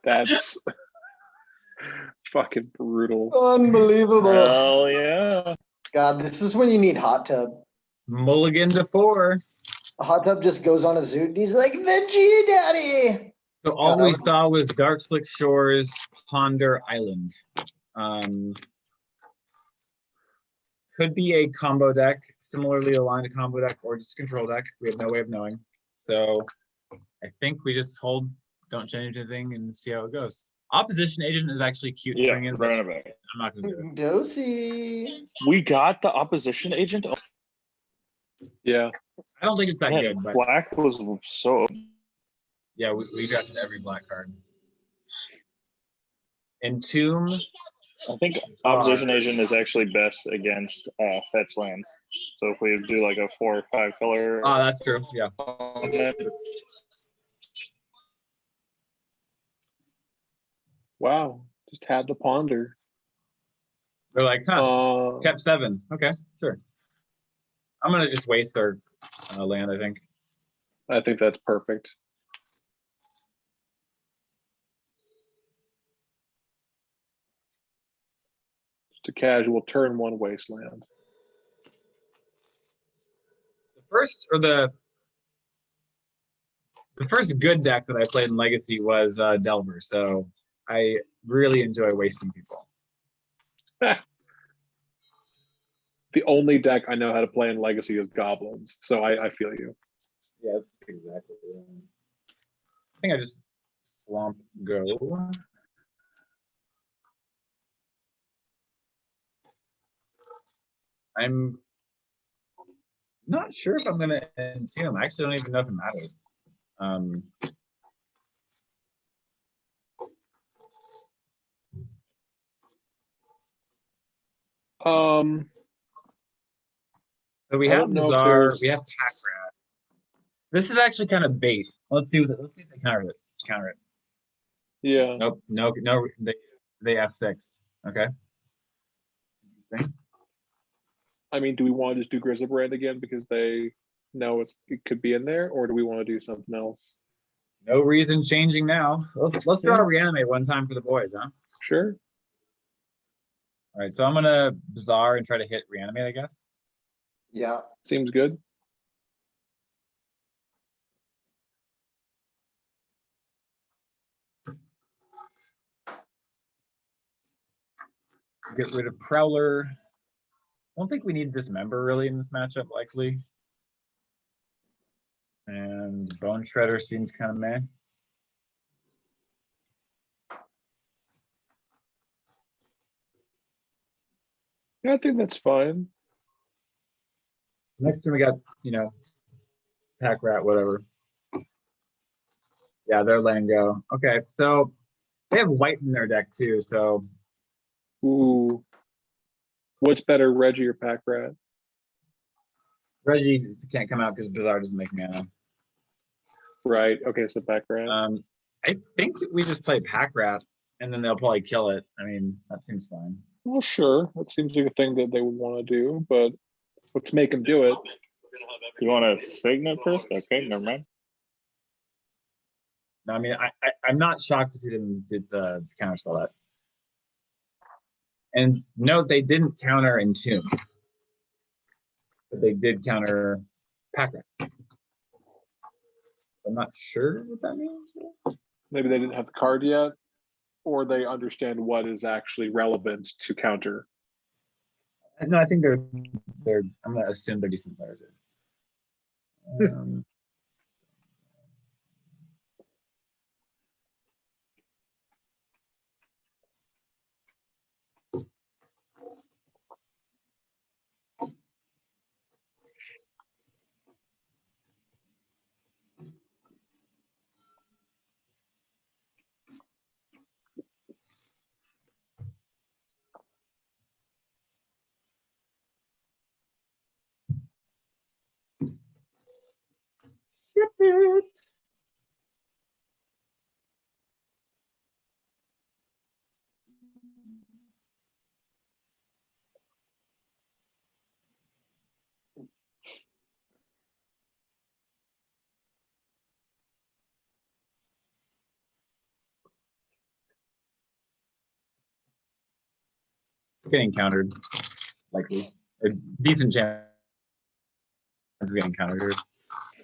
That's fucking brutal. Unbelievable. Hell yeah. God, this is when you need hot tub. Mulligan to 4. A hot tub just goes on a zoot and he's like, Veggie Daddy. So all that we was- saw was Dark Slick Shores, Ponder Island. Could be a combo deck, similarly aligned to combo deck, or just control deck. We have no way of knowing. So I think we just hold, don't change anything, and see how it goes. Opposition Agent is actually cute to Yeah, bring in, but run I'm it back. not gonna do it. Dosey. We got the opposition agent. Oh, Yeah. I don't think it's that man, good, but black was so. yeah, we drafted every black card. Entomb. I think opposition agent is actually best against fetch lands. So if we do like a 4 or 5 color, Oh, that's true. Yeah. Wow. Just had to ponder. They're like, huh, Uh, kept 7. Okay, sure. I'm gonna just waste their land, I think. I think that's perfect. Just a casual turn 1 wasteland. The first good deck that I played in Legacy was Delver, so I really enjoy wasting people. The only deck I know how to play in Legacy is Goblins, so I feel you. Yeah, that's exactly it. I think I just swamp go. I'm not sure if I'm gonna entomb. I actually don't even know if it matters. So we I have don't know if Bizarre, there's- we have Pack Rat. This is actually kind of bait. Let's see if they counter it. Counter it. Yeah. Nope, no, they F6. Okay. I mean, do we want to just do Griselbrand again because they know it could be in there, or do we want to do something else? No reason changing now. Let's draw a Reanimate one time for the boys, huh? Sure. All right, so I'm gonna Bizarre and try to hit Reanimate, I guess. Yeah. Seems good. Get rid of Prowler. I don't think we need Dismember really in this matchup, likely. And Bone Shredder seems kind of meh. Yeah, I think that's fine. Next time we got, Pack Rat, whatever. Yeah, they're letting go. Okay, so they have white in their deck too, so Ooh. What's better, Reggie or Pack Rat? Reggie can't come out because Bizarre doesn't make mana. Right. Okay, so Pack Rat. I think we just play Pack Rat and then they'll probably kill it. I mean, that seems fine. Well, sure. That seems like a thing that they would want to do, but let's make them do it. You want to Signet first? Okay, never mind. No, I mean, I'm not shocked to see them did the counterspell that. And note they didn't counter Entomb, but they did counter Pack Rat. I'm not sure what that means. Maybe they didn't have the card yet, or they understand what is actually relevant to counter. No, I think they're. I'm gonna assume they're decent players. it. It's getting countered, likely. A decent chance of getting countered.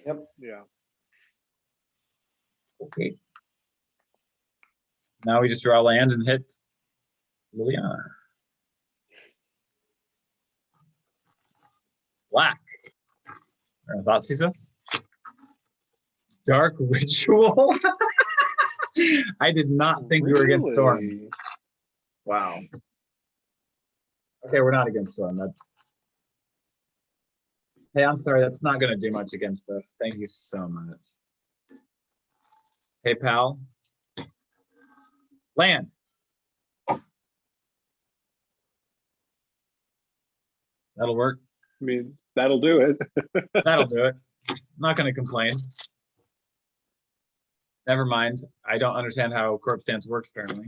Yeah. Okay. Now we just draw land and hit Liliana. Black. Thoughtseize. Dark Ritual. I did not think we were against Storm. Really? Wow. Okay, we're not against Storm. That's... Hey, I'm sorry. That's not going to do much against us. Thank you so much. Hey, pal. Land. That'll work. I mean, that'll do it. That'll do it. I'm not going to complain. Never mind. I don't understand how Corpse Dance works, apparently.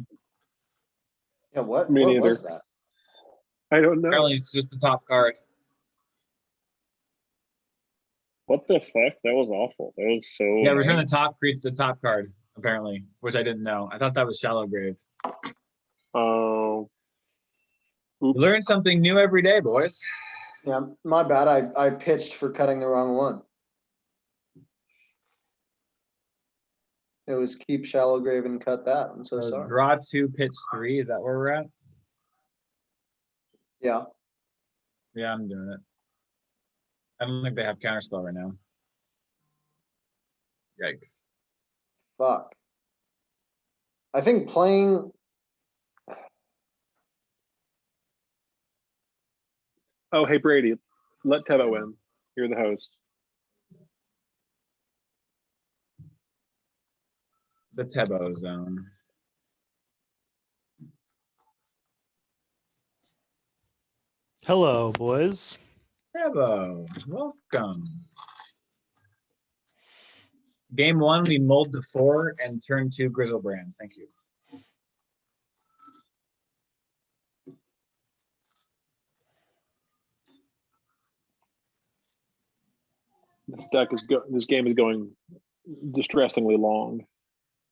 Yeah, what Me was neither. that? I don't know. Apparently, it's just the top card. What the fuck? That was awful. That was so. Yeah, return annoying. the top card, apparently, which I didn't know. I thought that was Shallow Grave. Oh. You learn something new every day, boys. Yeah, my bad. I pitched for cutting the wrong one. It was keep Shallow Grave and cut that. I'm so sorry. Draw 2, pitch 3. Is that where we're at? Yeah. Yeah, I'm doing it. I don't think they have counterspell right now. Yikes. Fuck. I think playing. Oh, hey Brady, let Tebo in. You're the host. The Tebo zone. Hello, boys. Tebo, welcome. Game 1, we mulled to 4 and turn 2 Griselbrand. Thank you. This game is going distressingly long.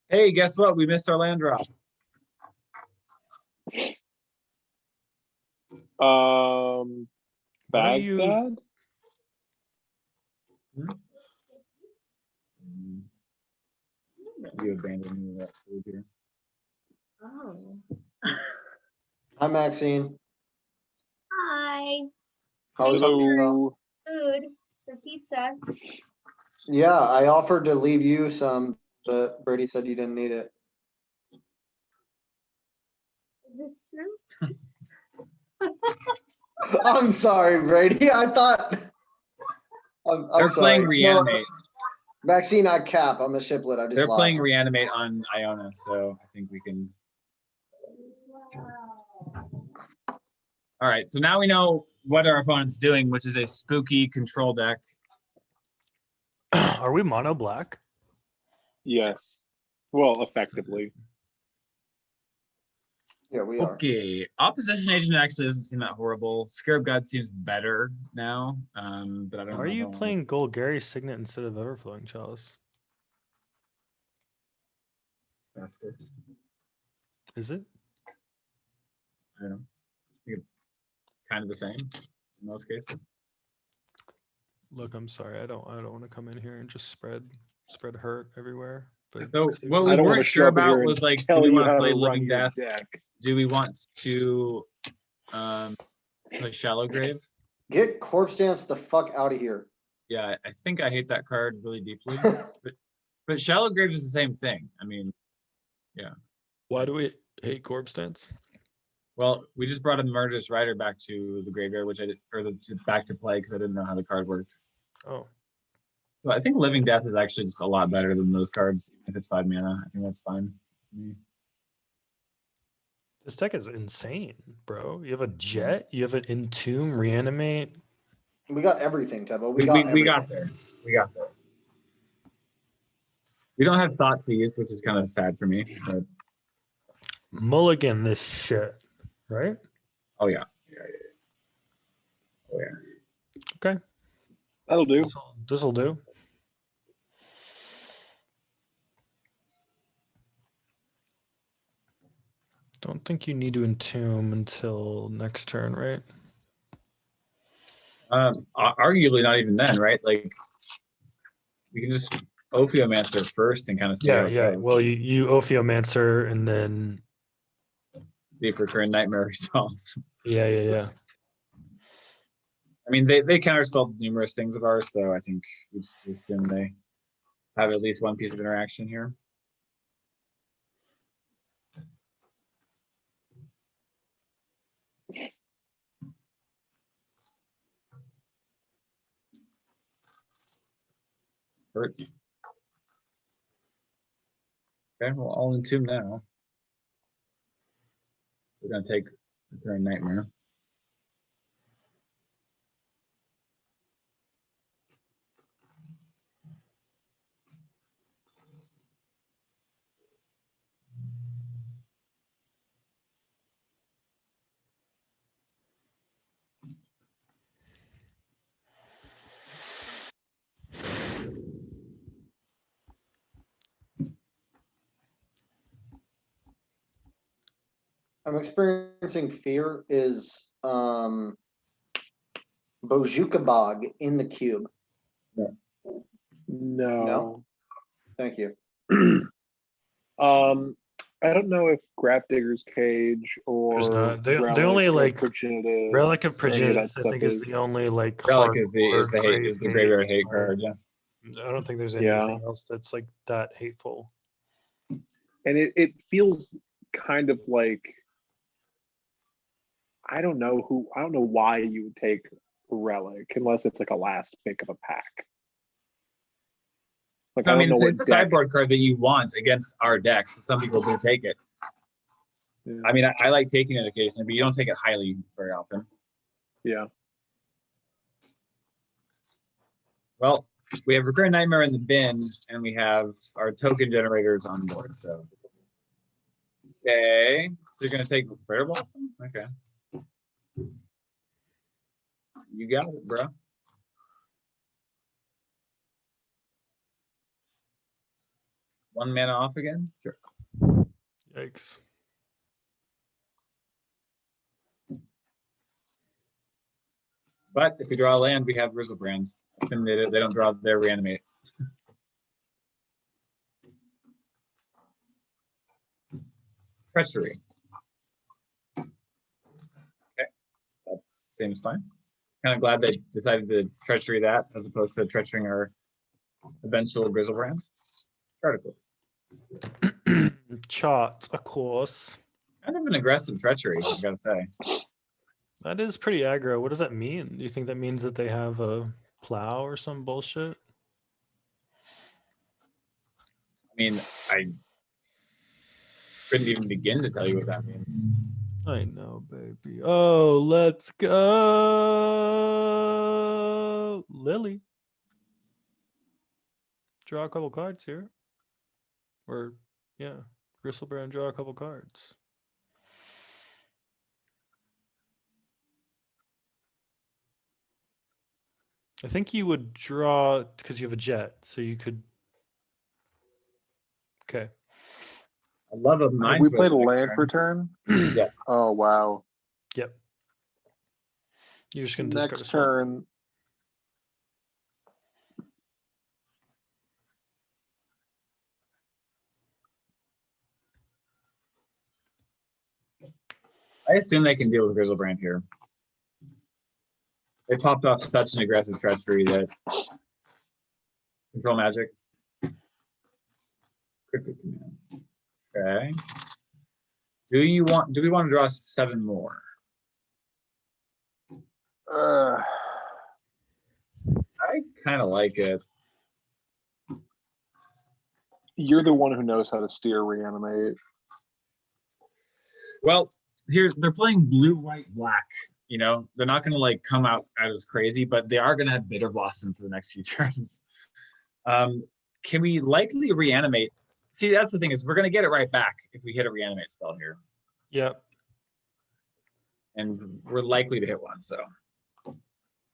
Hey, guess what? We missed our land drop. What are you- Baghdad? You abandoned me that food here. Oh. Hi, Maxine. Hi. How was your Hello. Food for pizza. Yeah, I offered to leave you some, but Brady said you didn't need it. Is this true? I'm sorry, Brady. I thought. I'm They're sorry. playing Reanimate. Maxine, I cap. I'm a shiplet. I just They're lied. playing Reanimate on Iona, so I think we can. All right, so now we know what our opponent's doing, which is a spooky control deck. Are we mono black? Yes. Well, effectively. Yeah, we are. Okay, Opposition Agent actually doesn't seem that horrible. Scarab God seems better now, but I don't know. Are you if I playing Golgari Signet instead of Everflowing Chalice? wanna- That's good. Is it? I don't know. I think it's kind of the same in most cases. Look, I'm sorry. I don't want to come in here and just spread hurt everywhere. But So see what what- we I don't wanna weren't show sure up here about and was like, do Tell we you want to how play to run Living your Death? deck. Do we want to play Shallow Grave? Get Corpse Dance the fuck out of here. Yeah, I think I hate that card really deeply. But Shallow Grave is the same thing. I mean, Why do we hate Corpse Dance? well, we just brought a Murderous Rider back to the graveyard, which I did, or back to play because I didn't know how the card worked. Oh, But I think Living Death is actually just a lot better than those cards. If it's 5 mana, I think that's fine. this deck is insane, bro. You have a Jet, you have an Entomb, Reanimate. We got everything, Tebo. We We got everything. got there. We got there. We don't have thought seize, which is kind of sad for me. But Mulligan this shit, right? oh yeah. Oh yeah. Okay, That'll do. this'll do. Don't think you need to entomb until next turn, right? Arguably not even then, right? Like we can just Ophiomancer first and kind of see how it Yeah. goes. Well, you Ophiomancer and then See if recurrent nightmare resolves. yeah. I mean, they counterspelled numerous things of ours, so I think we just assume they have at least one piece of interaction here. Hurt. Okay, well, all in tomb now. We're gonna take recurrent nightmare. I'm experiencing fear is Bojuka Bog in the cube. No. Thank you. I don't know if Grafdigger's Cage or There's not. The Relic only of like Progenitive Relic of or any of that Progenitus, I stuff think, is the only like Relic is the hardcore is the grave graveyard hate hate card, yeah. I don't think there's Yeah. anything else that's like that hateful. and it feels kind of like I don't know why you would take Relic unless it's like a last pick of a pack. Like I don't mean, know what it's a deck- sideboard card that you want against our decks. So some people do take it. Yeah. I mean, I like taking it occasionally, but you don't take it highly very often. Yeah. Well, we have Recurrent Nightmare in the bin, and we have our token generators on board. So, okay, so you're gonna take Rare Blossom? Okay, you got it, bro. One mana off again? Sure. Yikes. But if we draw a land, we have Griselbrand. They don't draw their Reanimate. Treachery. Okay, that seems fine. Kind of glad they decided to treachery that as opposed to treacherying our eventual Griselbrand. Article. Chot, of course. Kind of an aggressive treachery, I gotta say. That is pretty aggro. What does that mean? Do you think that means that they have a plow or some bullshit? I mean, I couldn't even begin to tell you what that means. I know, baby. Oh, let's go. Lily. Draw a couple cards here. Or, yeah, Griselbrand draw a couple cards. I think you would draw because you have a jet, so you could. Okay. I love a Have mind. we played a twist next land for turn? Yes. Oh wow. Yep. You're just gonna discard a Next swamp. turn. I assume they can deal with Griselbrand here. They popped off such an aggressive treachery that control magic. Cryptic command. Okay. Do we want to draw 7 more? Uh, I kind of like it. you're the one who knows how to steer Reanimate. Well, they're playing blue, white, black. You know, they're not going to like come out as crazy, but they are going to have Bitter Blossom for the next few turns. can we likely reanimate? See, that's the thing is we're gonna get it right back if we hit a reanimate spell here, Yep. and we're likely to hit one. So I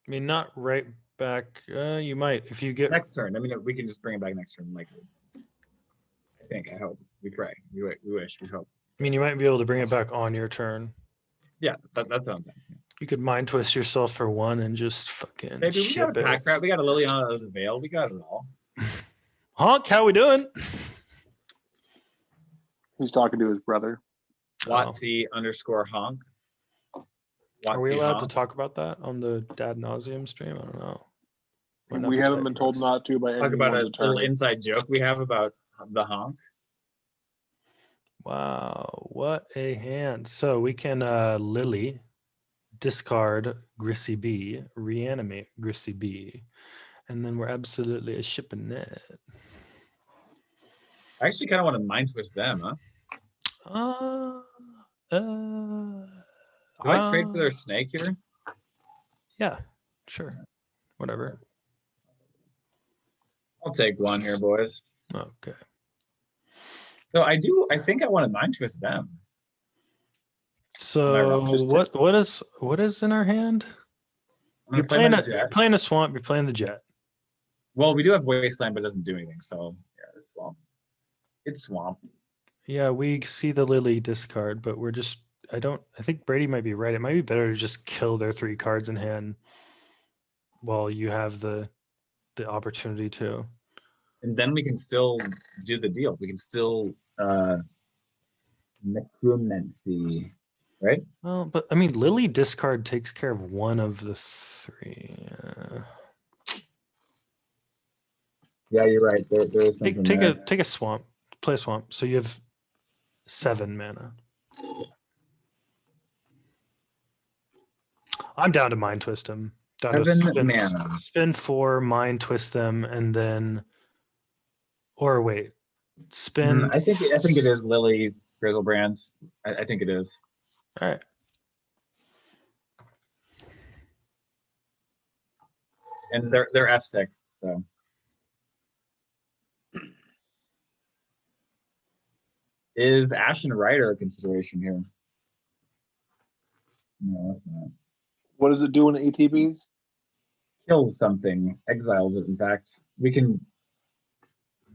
mean, not right back. You might if you get. next turn, I mean, we can just bring it back next turn, likely. I think. I hope. We pray. We wish. We hope. I mean, you might be able to bring it back on your turn. Yeah, that's what I'm saying. You could mind twist yourself for one and just fucking Maybe we got a ship pack it. rat. We got a Liliana of the Veil. We got it all. Honk, how we doing? He's talking to his brother. Watsy_honk. Are we Watsy allowed to honk. talk about that on the Dad Nauseum stream? I don't know. Might not We be haven't tight been for told us. not to by Talk about a anyone's little attorney. inside joke we have about the honk. Wow, what a hand. So we can Lily discard Grissy B, reanimate Grissy B, and then we're absolutely a shipping it. I actually kind of want to mind twist them, huh? Do I trade for their snake here? Yeah, sure. Whatever. I'll take one here, boys. Okay. So I think I want to mind twist them. So what is in our hand? I'm You're gonna play my playing jet. a swamp, you're playing the jet. Well, we do have wasteland, but it doesn't do anything. So yeah, it's swamp. It's swamp. Yeah, we see the Lily discard, but we're just I think Brady might be right. It might be better to just kill their 3 cards in hand while you have the opportunity to. And then we can still do the deal. We can still necromancy, right? Well, but I mean Lily discard takes care of one of the 3. Yeah, you're right. There's something there. Take a swamp. Play a swamp. So you have 7 mana. I'm down to mind twist him. Down to 7 mana. spend 4, mind twist them, and then, or wait, spend. I think it is Lily Griselbrand. I think it is. All right. And they're F6, so. Is Ashen Rider a consideration here? No, it's not. What does it do in ATBs? Kills something, exiles it. In fact, we can. I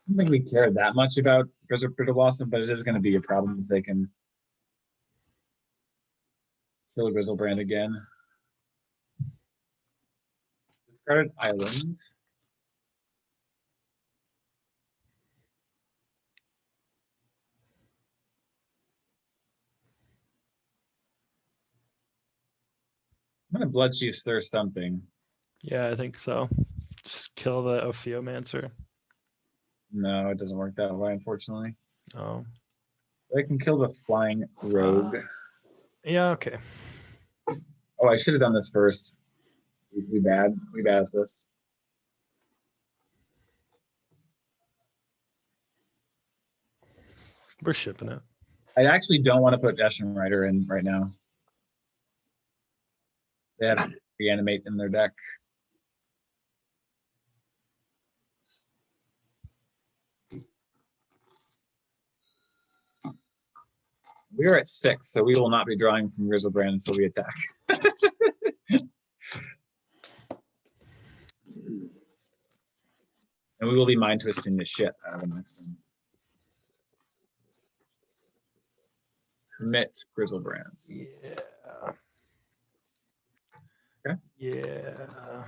don't think we care that much about Griselbrand Blossom, but it is going to be a problem if they can kill Griselbrand again. Discarded island. I'm gonna Bloodchief Stir something. Yeah, I think so. Just kill the Ophiomancer. No, it doesn't work that way, unfortunately. Oh. They can kill the flying rogue. Yeah, okay. Oh, I should have done this first. We bad. We bad at this. We're shipping it. I actually don't want to put Ashen Rider in right now. They have Reanimate in their deck. We are at 6, so we will not be drawing from Griselbrand until we attack. And we will be mind twisting the shit out of them. Commit Griselbrand. Yeah. Okay. Yeah.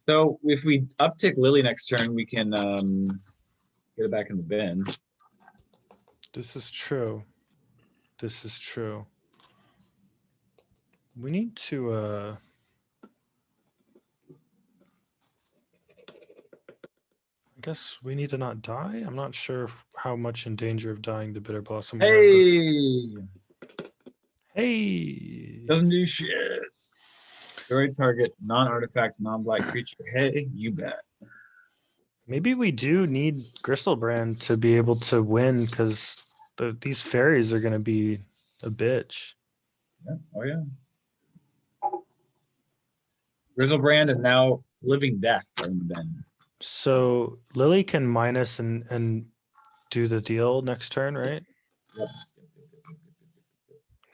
So if we uptick Lily next turn, we can get it back in the bin. This is true. This is true. We need to I guess we need to not die. I'm not sure how much in danger of dying the Bitter Blossom. we are, but- Hey. Doesn't do shit. Destroy target non-artifact, non-black creature. Hey, you bet. Maybe we do need Griselbrand to be able to win because these fairies are going to be a bitch. Yeah. Oh yeah. Griselbrand and now Living Death are in the bin. So Lily can minus and do the deal next turn, right? Yep.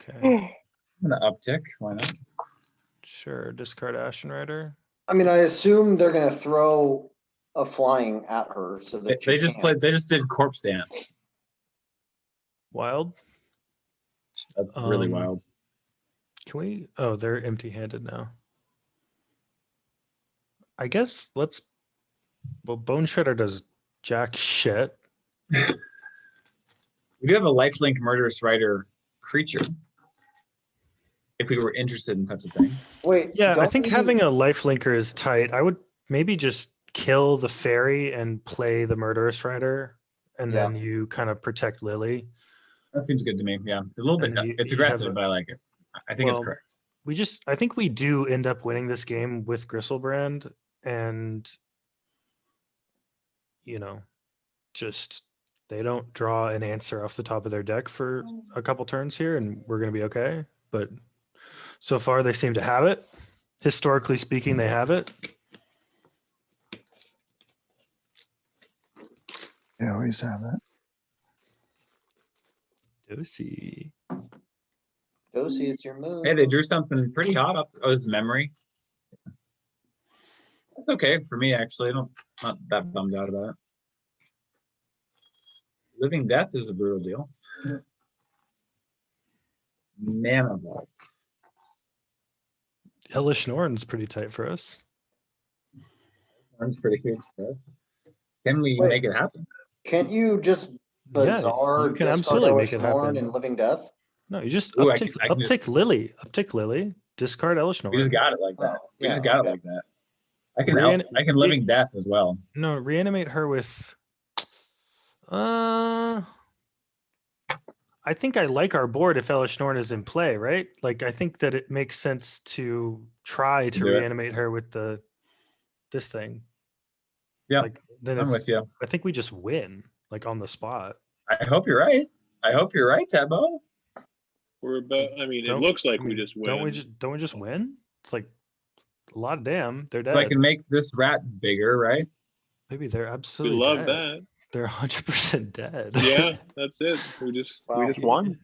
Okay, I'm gonna uptick, why not? sure. Discard Ashen Rider. I mean, I assume they're gonna throw a flying at her so They, that she they just can't. played, they just did corpse dance. Wild. That's really Um, wild. Can we? Oh, they're empty-handed now. I guess let's. Well, Bone Shredder does jack shit. We do have a lifelink murderous rider creature. If we were interested in such a thing. Wait, Yeah, I don't think we- having a lifelinker is tight. I would maybe just kill the fairy and play the murderous rider, and Yeah. then you kind of protect Lily. That seems good to me, yeah. A little bit, And it's you have aggressive, a- but I like it. I think it's Well, correct. I think we do end up winning this game with Griselbrand, and you know, just they don't draw an answer off the top of their deck for a couple turns here, and we're gonna be okay. But so far, they seem to have it. Historically speaking, they have it. They always have it. Dosey. Josie, it's your move. Hey, they drew something pretty hot up. Oh, this is memory. That's okay for me, actually. I'm not that bummed out about it. Living Death is a brutal deal. Mana Vault. Hellish Norn's pretty tight for us. That's pretty huge for us. Can we Wait. make it happen? Can't you just Yeah, bizarre you can discard absolutely make Elish it Norn happen. and Living Death? No, you just Ooh, I uptick, can just- uptick Lily, discard Elish We just Norn. got it like that. Oh, We just yeah, got okay. it like that. I can Rean- Living Death as well. No, reanimate her with. I think I like our board if Elish Norn is in play, right? Like I think that it makes sense to try to Do it. reanimate her with this thing. Yeah, Like then I'm it's, with you. I think we just win, like on the spot. I hope you're right. I hope you're right, Tabo. We're about, I mean, it Don't- looks like I we mean, just win. Don't we just win? It's like a lot of damn. They're So I dead. can make this rat bigger, right? Maybe they're We absolutely love dead. that. They're 100% dead. Yeah, that's it. We just Wow. won.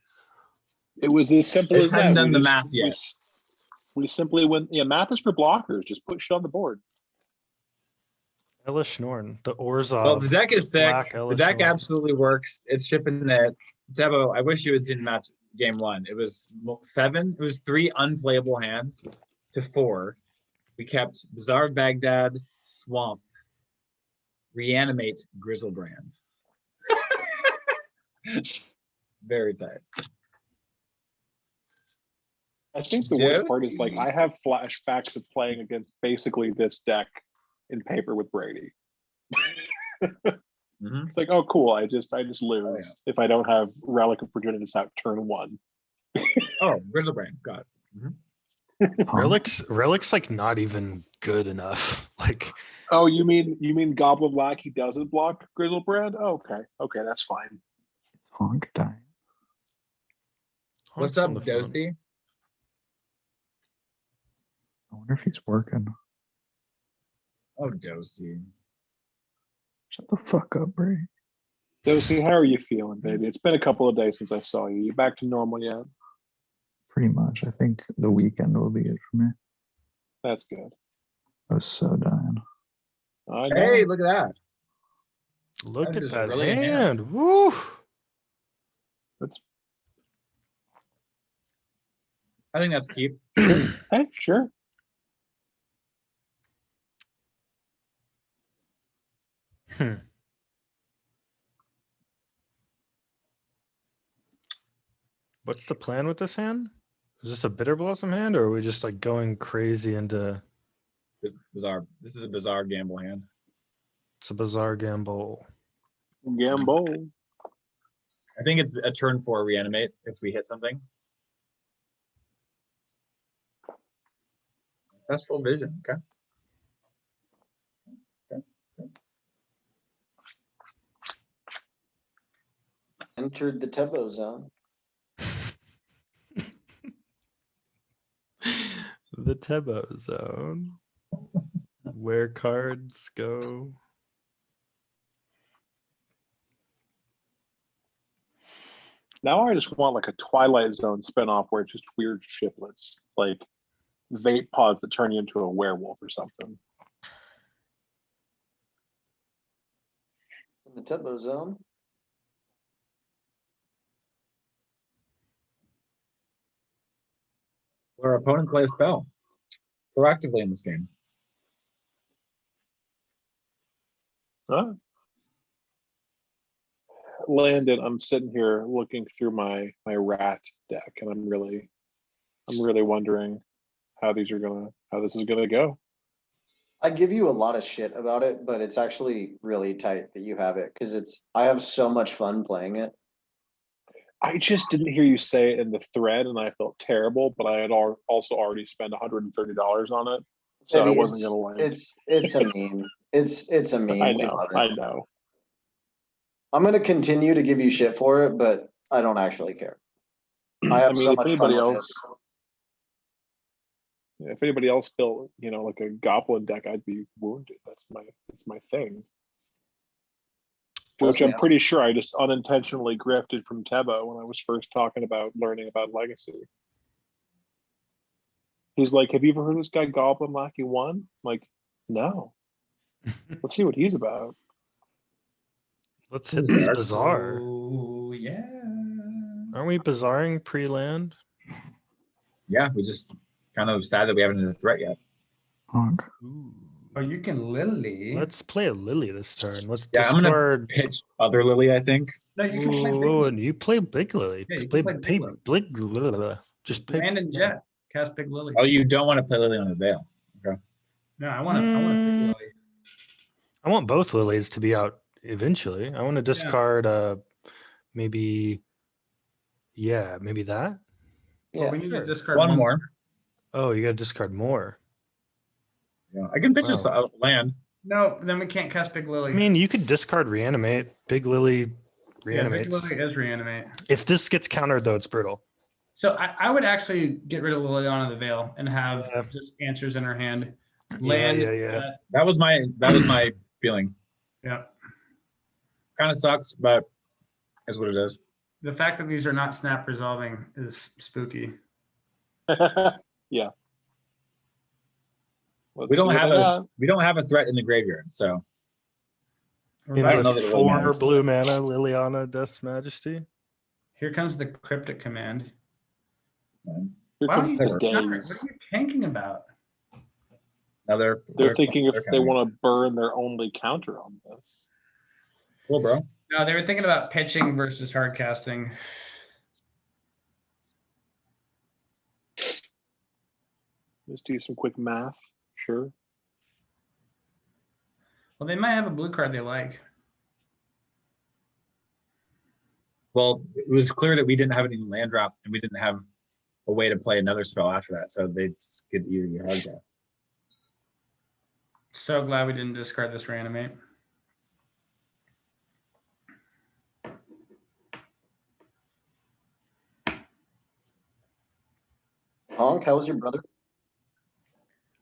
It was as simple I as just hadn't that. done the just- math we yet. s- We simply went. Yeah, math is for blockers. Just put shit on the board. Elish Norn, the Orzhov. Well, the deck is sick. Black The Elish deck Norn. absolutely works. It's shipping it. Tebo, I wish you had seen match game one. It was 7. It was 3 unplayable hands to 4. We kept Bazaar of Baghdad, Swamp, Reanimate, Griselbrand. Very tight. I think the worst part is Josie. like I have flashbacks of playing against basically this deck in paper with Brady. Mhm. It's like, oh, cool. I just lose Oh, yeah. if I don't have Relic of Progenitus out turn 1. Oh, Griselbrand. Got it. Relic's like not even good enough. Like Oh, you mean Goblin Black? He doesn't block Griselbrand? Oh, okay, that's fine. It's Honk dying. What's Honk's up, on the phone. Dosey? I wonder if he's working. Oh, Dosey. Shut the fuck up, Bray. Dosey, how are you feeling, baby? It's been a couple of days since I saw you. You back to normal yet? Pretty much. I think the weekend will be it for me. That's good. I was so dying. I know. Hey, look at that. Look That at is that really a hand. hand. Woo! I think that's keep. Hey, sure. Hmm. What's the plan with this hand? Is this a bitter blossom hand, or are we just like going crazy into? Bizarre. This is a bizarre gamble hand. It's a bizarre gamble. Gamble. I think it's a turn 4 reanimate if we hit something. Ancestral Vision. Okay. Entered the Tebo zone. The Tebo zone, where cards go. Now I just want like a Twilight Zone spinoff where it's just weird shiplets, like vape pods that turn you into a werewolf or something. In the tempo zone. Our opponent play a spell proactively in this game. Huh? Landon, I'm sitting here looking through my rat deck, and I'm really wondering how this is gonna go. I give you a lot of shit about it, but it's actually really tight that you have it because I have so much fun playing it. I just didn't hear you say it in the thread, and I felt terrible. But I had also already spent $130 on it, so Maybe I wasn't gonna like. it's a meme. It's a meme. I We know. love it. I know. I'm gonna continue to give you shit for it, but I don't actually care. I have so if much fun anybody with else, if anybody else built, like a goblin deck, I'd be wounded. That's my thing. Trust Which I'm me, pretty sure I just unintentionally grifted from Tebo when I was first talking about learning about Legacy. He's like, "Have you ever heard of this guy Goblin Lackey 1?" I'm like, no. Let's see what he's about. Let's hit this Dark. bazaar. Oh yeah. Aren't we bazaring pre-land? Yeah, we just kind of sad that we haven't hit a threat yet. Honk. Ooh. Oh, you can Lily. Let's play a Lily this turn. Let's Yeah, I'm gonna discard. pitch other Lily, I think. No, you can play Whoa, big. and you play Big Lily. Yeah, you play can play Big Lily. Just play. Land and Jet. Cast Big Lily. Oh, you don't want to play Lily on the Veil. Okay. No, I want to Big Lily. I want both Lilies to be out eventually. I want to discard maybe that. Well, yeah, we need sure. to discard One more. Oh, you got to discard more. Yeah, I can pitch this Wow. land. No, then we can't cast Big Lily. I mean, you could discard Reanimate. Big Lily yeah, Big reanimates. Lily is Reanimate. If this gets countered, though, it's brutal. So I would actually get rid of Liliana the Veil and have Yeah. just answers in her hand. Yeah, Land. yeah. That was my feeling. Yeah. Kind of sucks, but is what it is. The fact that these are not snap resolving is spooky. Yeah. We don't have a threat in the graveyard, so We're In about don't know the that it really 4 matters. blue mana, Liliana Death's Majesty. Here comes the cryptic command. Here Why don't you comes just the counter it? days. What are you tanking about? Another. They're thinking if they want to burn their only counter on this. Cool, bro. No, they were thinking about pitching versus hard casting. Let's do some quick math. Sure. Well, they might have a blue card they like. Well, it was clear that we didn't have any land drop, and we didn't have a way to play another spell after that, so they just could easily hard cast. So glad we didn't discard this reanimate. Honk, how was your brother?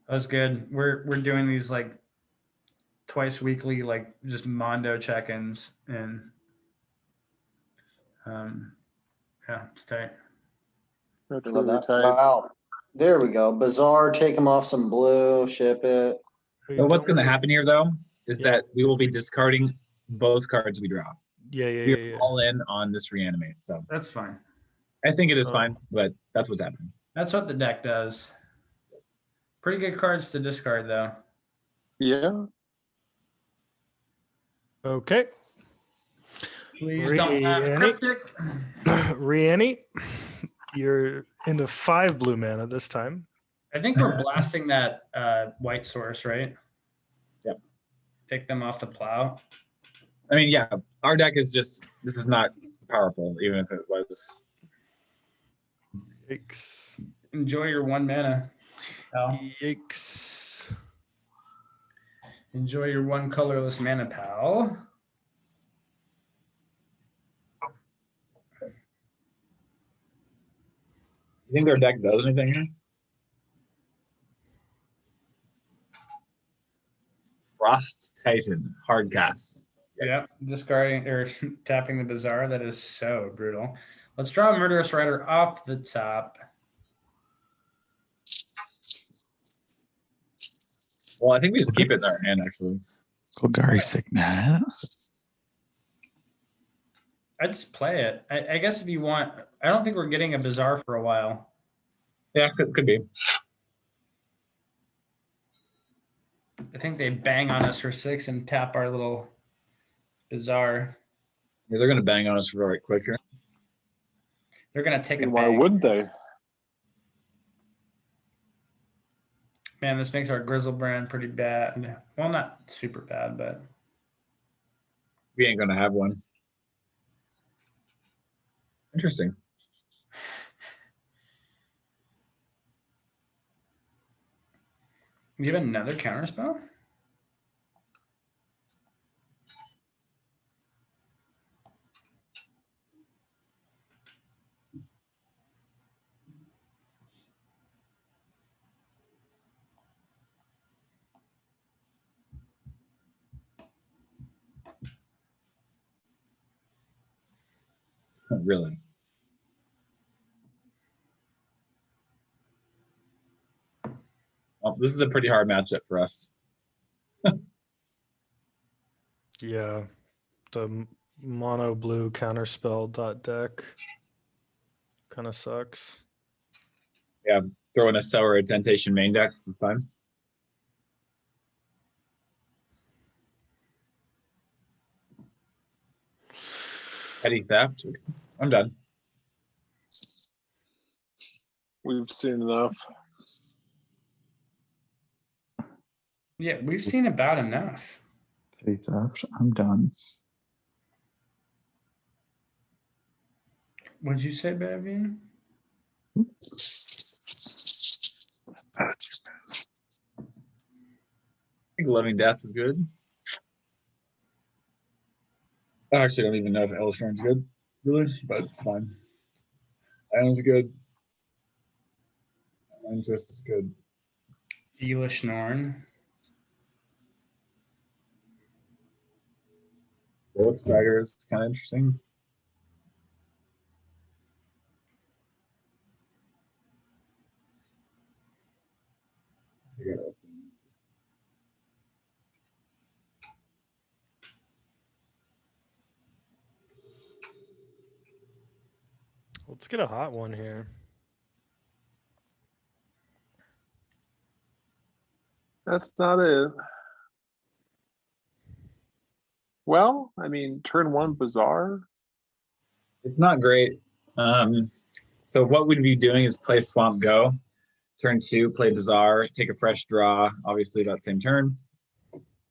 That was good. We're doing these like twice weekly, like just Mondo check-ins, and yeah, it's tight. That's I love really that. tight. Wow. There we go. Bazaar, take him off some blue, ship it. So what's going to happen here, though, is Yeah. that we will be discarding both cards we draw. Yeah. We're all in on this reanimate. So That's fine. I think it is Oh. fine, but that's what's happening. That's what the deck does. Pretty good cards to discard, though. Yeah. Okay. Please don't have a Reanimate. cryptic. Reanny, you're into 5 blue mana this time. I think we're blasting that white source, right? Yep. Take them off the plow. I mean, yeah, our deck is just, this is not powerful, even if it was. Yikes. Enjoy your 1 mana. Pal. Yikes. Enjoy your 1 colorless mana, pal. You think their deck does anything here? Frost Titan, hard cast. Yeah, discarding or tapping the bazaar. That is so brutal. Let's draw a Murderous Rider off the top. Well, I think we just keep it in our hand, actually. Golgari Signet. I'd just play it. I guess if you want, I don't think we're getting a Bizarre for a while. Yeah, could be. I think they bang on us for 6 and tap our little Bizarre. Yeah, they're going to bang on us right quick here. They're going to take a Why bang. wouldn't they? Man, this makes our Griselbrand pretty bad. Well, not super bad, but We ain't going to have one. Interesting. you have another counterspell? Really. Well, this is a pretty hard matchup for us. Yeah, the mono blue counterspell dot deck kind of sucks. Yeah, throw in a Sour Temptation main deck for fun. Petty Theft. I'm done. We've seen enough. Yeah, we've seen about enough. Petty Theft. I'm done. What'd you say, baby? I think Living Death is good. I actually don't even know if Elishorn's good, really, but it's fine. Ion's good. Iron Twist is good. Elish Norn. Bullet Strider is kind of interesting. Let's get a hot one here. That's not it. Well, I mean, turn 1 Bizarre. It's not great. So what we'd be doing is play Swamp Go. Turn 2, play Bizarre, take a fresh draw, obviously that same turn.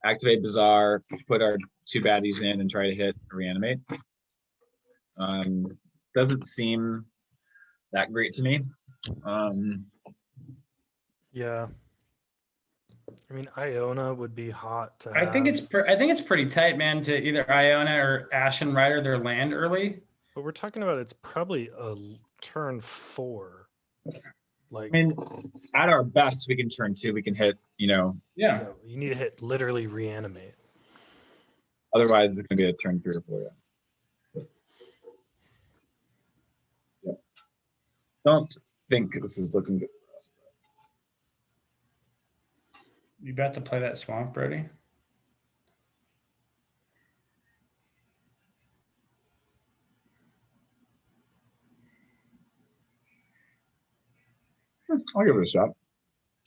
Activate Bizarre, put our 2 baddies in and try to hit Reanimate. Doesn't seem that great to me. Yeah. I mean, Iona would be hot to I think have, it's pretty tight, man, to either Iona or Ashen Rider their land early. but we're talking about it's probably a turn 4. Like, I mean, at our best, we can turn 2, we can hit, Yeah. yeah, you need to hit literally Reanimate. otherwise it's going to be a turn 3 or 4. Yeah. Don't think this is looking good for us. You about to play that Swamp, Brody? I'll give it a shot.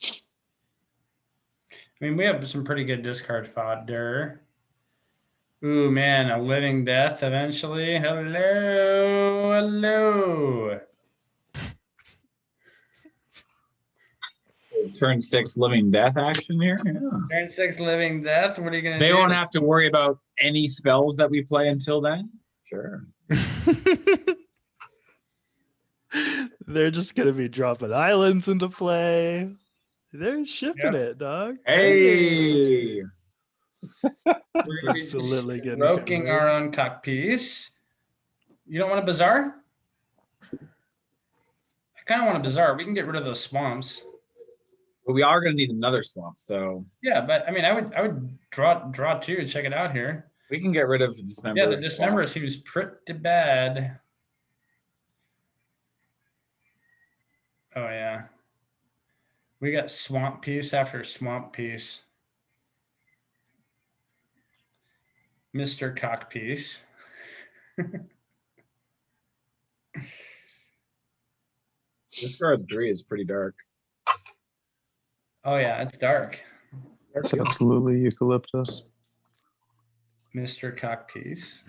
I mean, we have some pretty good discard fodder. Ooh, man, a Living Death eventually. Hello. Turn 6 Living Death action here. Yeah. Turn 6 Living Death. What are you gonna They do? won't have to worry about any spells that we play until then. Sure. They're just gonna be dropping islands into play. They're shipping it, dog. Hey. We're gonna be Absolutely getting stroking converted. our own cock piece. You don't want a Bizarre? I kind of want a Bizarre. We can get rid of those swamps. But we are going to need another swamp, so Yeah, but I mean, I would draw 2 and check it out here. we can get rid of Dismember. Yeah, the Dismember seems pretty bad. Oh yeah. We got swamp piece after swamp piece. Mr. Cockpiece. Discard 3 is pretty dark. Oh yeah, it's dark. It's absolutely eucalyptus. Mr. Cockpiece.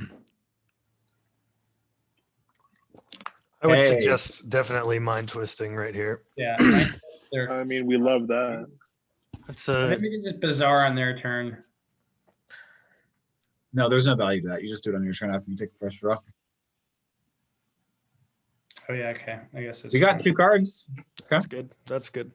I would Hey. suggest definitely mind twisting right here. Yeah. I mean, we love that. It's I a think we can just bizarre on their turn. No, there's no value to that. You just do it on your turn after you take the first draw. Oh yeah, okay. I guess it's We got 2 cards. that's good. That's good.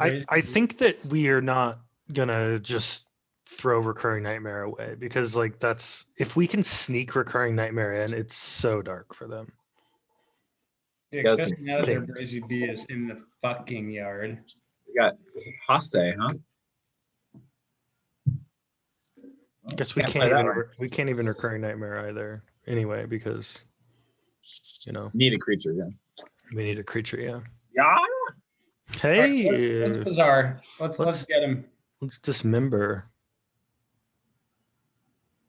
Raise- I think that we are not gonna just throw recurring nightmare away because like that's if we can sneak recurring nightmare in, it's so dark for them. Yeah, Yeah, that's especially now that their thing. Brazy B is in the fucking yard. We got Hase, huh? I guess we Can't can't play that even way. we can't even recurring nightmare either anyway because you know Need a creature, yeah. we need a creature. Yeah. Yeah. All right, Hey, let's bizarre. Let's let's- get him. let's dismember.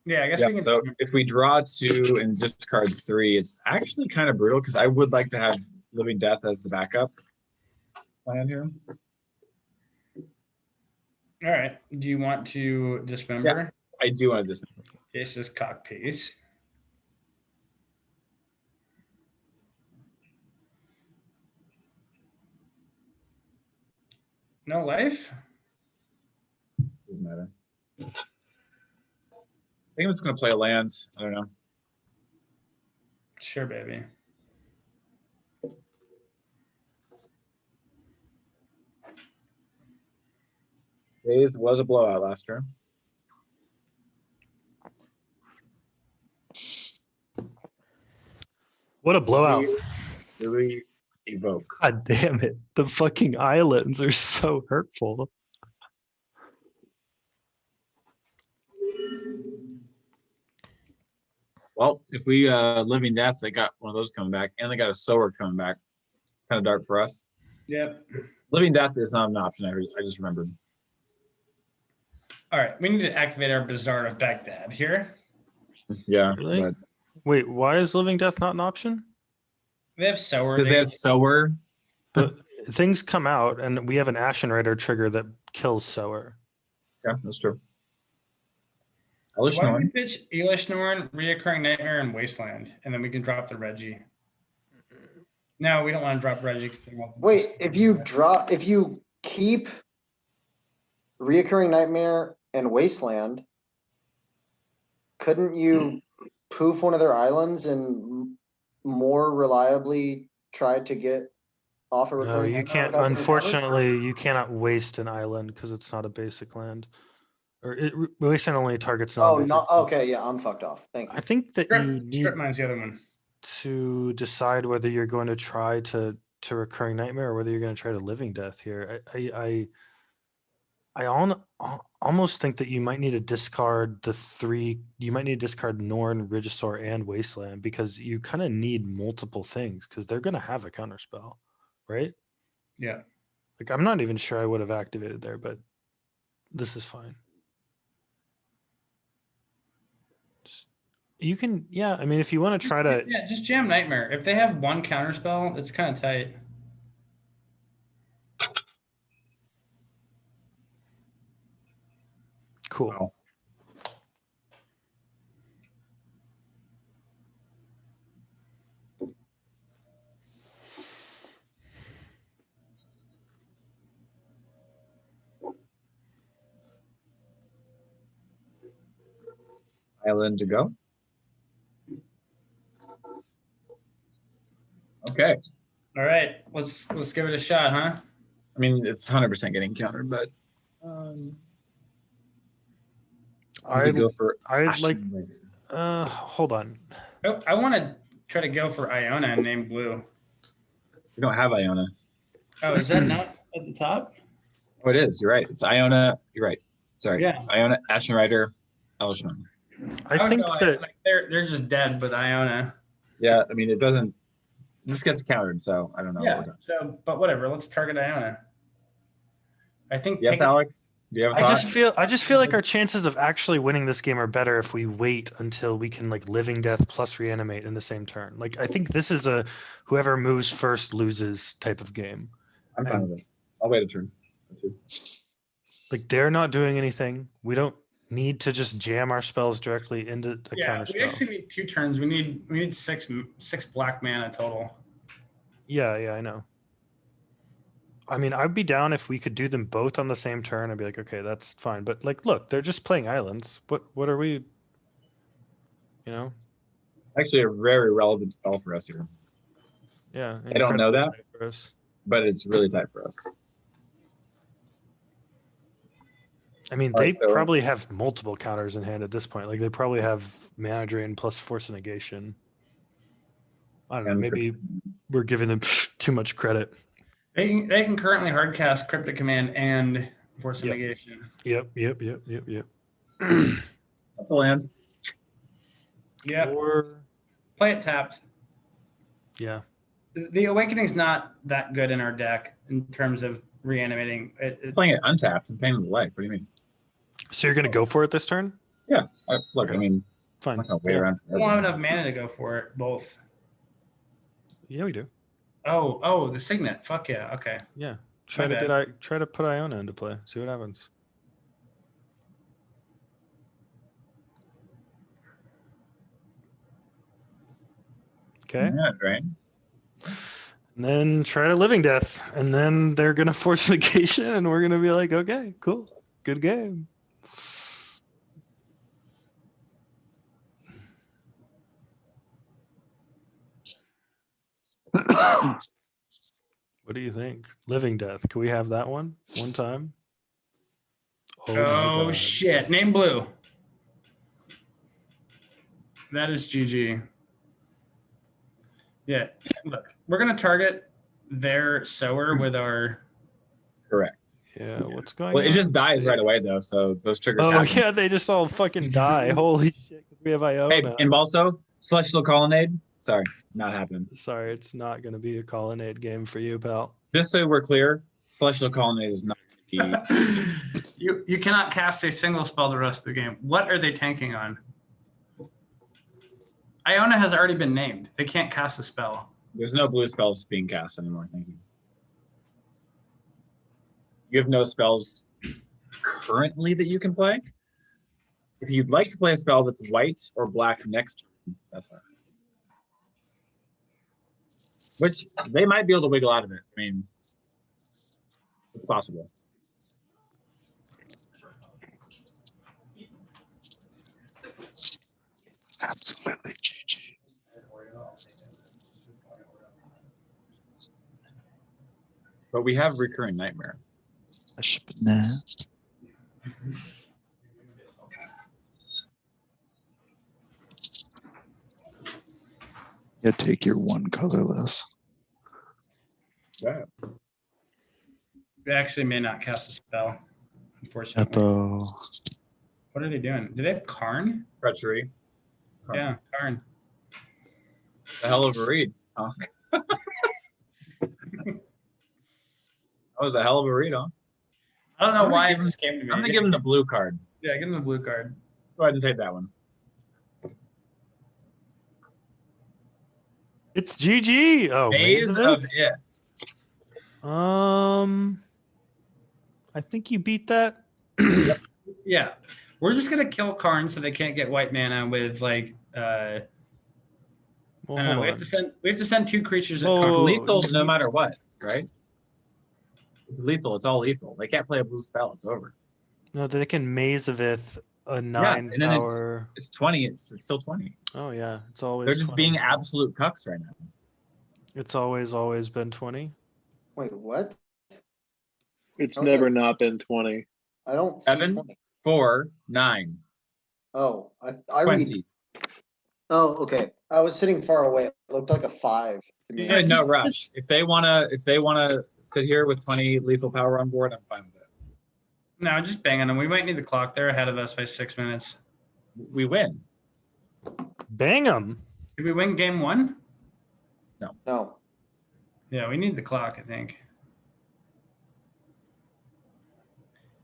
Yeah, I guess Yeah, we can. so if we draw 2 and discard 3, it's actually kind of brutal because I would like to have Living Death as the backup plan here. All right. Do you want to dismember? I do want to dismember. This is Cockpiece. No life? Doesn't matter. I think I'm just going to play a land. I don't know. Sure, baby. Days was a blowout last turn. What a blowout! Do we evoke? God damn it! The fucking islands are so hurtful. Well, if we Living Death, they got one of those coming back, and they got a Sower coming back. Kind of dark for us. Yep. Living Death is not an option. I just remembered. All right. We need to activate our Bazaar of Baghdad here. Yeah, Really? but Wait, why is living death not an option? They have Sower. because they have Sower. But things come out, and we have an Ashen Rider trigger that kills Sower. Yeah, that's true. So why don't we Elishnorn. pitch Elishnorn, Reoccurring Nightmare, and Wasteland, and then we can drop the Reggie. No, we don't want to drop Reggie. Wait, if you keep Reoccurring Nightmare and Wasteland, couldn't you poof one of their islands and more reliably try to get off a No, recurring you nightmare can't. without getting covered? Unfortunately, you cannot waste an island because it's not a basic land. Or wasteland only targets Oh, non-basic. no, okay, yeah, I'm fucked off. Thank you. I think that you Strip need Mine's the other one. to decide whether you're going to try to recurring nightmare or whether you're going to try to living death here. I almost think that you might need to discard the 3. You might need to discard Norn, Regisaur, and Wasteland because you kind of need multiple things because they're going to have a counterspell, right? Yeah. Like I'm not even sure I would have activated there, but this is fine. You can, yeah. I mean, if you want to try to, Yeah, just jam Nightmare. If they have one counterspell, it's kind of tight. cool. Wow. Island to go. Okay. All right, let's give it a shot, huh? I mean, it's 100% getting countered, but I go for. I'd like, Ashen Rider. hold on. Oh, I want to try to go for Iona and name Blue. We don't have Iona. Oh, is that not at the top? Oh, it is. You're right. It's Iona. You're right. Sorry. Yeah. Iona, Ashen Rider, Elishnorn. I would think go that like they're just dead with Iona. Yeah, I mean, it doesn't. This gets countered, so I don't know. what Yeah. we're doing. So, but whatever. Let's target Iona. I think. Yes, taking- Alex. Do you have a I thought? just feel like our chances of actually winning this game are better if we wait until we can like living death plus reanimate in the same turn. Like I think this is a whoever moves first loses type of game. I'm fine with it. I'll wait a turn. Like they're not doing anything. We don't need to just jam our spells directly into a Yeah, counter we spell. actually need 2 turns. We need six black mana total. Yeah, I know. I mean, I'd be down if we could do them both on the same turn. I'd be like, okay, that's fine. But like, look, they're just playing islands. What are we? You know? Actually, a very relevant spell for us here, Yeah. I don't know incredibly that. tight for us. but it's really tight for us. I mean, All they right, so- probably have multiple counters in hand at this point. Like they probably have mana drain plus force of negation. I don't know. And Maybe we're giving them too much credit. They can currently hardcast Cryptic Command and Force of Yep. Negation. Yep. That's a land. Yeah. Or Play it tapped. yeah. The Awakening's not that good in our deck in terms of reanimating. Playing it untapped and paying the life. What do you mean? So you're gonna go for it this turn? Look, I mean, I'm Fine. not gonna wait Yeah. around we won't have forever. enough mana to go for it both. Yeah, we do. Oh, the Signet. Fuck yeah. Okay. Yeah. Try to put Iona into play. See what happens. Okay. Yeah, right. And then try to living death. And then they're gonna force negation and we're gonna be like, okay, cool. Good game. What do you think? Living death. Can we have that one time? my Oh, God. shit. Name blue. That is GG. Yeah. Look, we're gonna target their sower with our. Correct. Yeah, what's going Well, on? it just dies right away though, so those triggers Oh happen. yeah, they just all fucking die. Holy shit, 'cause we have Hey, Iona. and also Celestial Colonnade. Sorry, not happening. Sorry, it's not gonna be a colonnade game for you, pal. Just so we're clear, Celestial Colonnade is not going to be. You cannot cast a single spell the rest of the game. What are they tanking on? Iona has already been named. They can't cast a spell. There's no blue spells being cast anymore. Thank you. You have no spells currently that you can play. If you'd like to play a spell that's white or black next turn, that's fine. Which they might be able to wiggle out of it. I mean, it's possible. Absolutely GG. But we have Recurring Nightmare. Nah. Yeah, take your one colorless. Yeah. They actually may not cast a spell, unfortunately. Eto. What are they doing? Do they have Karn? Treachery. Karn. Yeah, Karn. A hell of a read. Huh? That was a hell of a read, huh? I don't know I'm gonna why give him- this came to me. I'm gonna give him the blue card. Yeah, give him the blue card. Go ahead and take that one. It's GG. Oh, Maze Maze of If? If. I think you beat that. Yeah, we're just gonna kill Karn so they can't get white mana with like. Well, I don't know. hold on. We have to send 2 creatures at Whoa, Karn. whoa, whoa. Lethal no matter what, right? It's lethal. It's all lethal. They can't play a blue spell. It's over. No, they can Maze of It, a 9 and then it's- power. It's 20. It's still 20. Oh yeah, it's always. They're just 20. being absolute cucks right now. It's always been 20. Wait, what? It's How's never that? not been 20. I don't see 7, 20. 4, 9, Oh, I read. 20. Oh, okay. I was sitting far away. It looked like a 5 to me. Yeah, No rush. If they wanna sit here with 20 lethal power on board, I'm fine with it. No, just bang on them. We might need the clock. They're ahead of us by 6 minutes. We win. Bang 'em. Did we win game 1? No. Yeah, we need the clock, I think.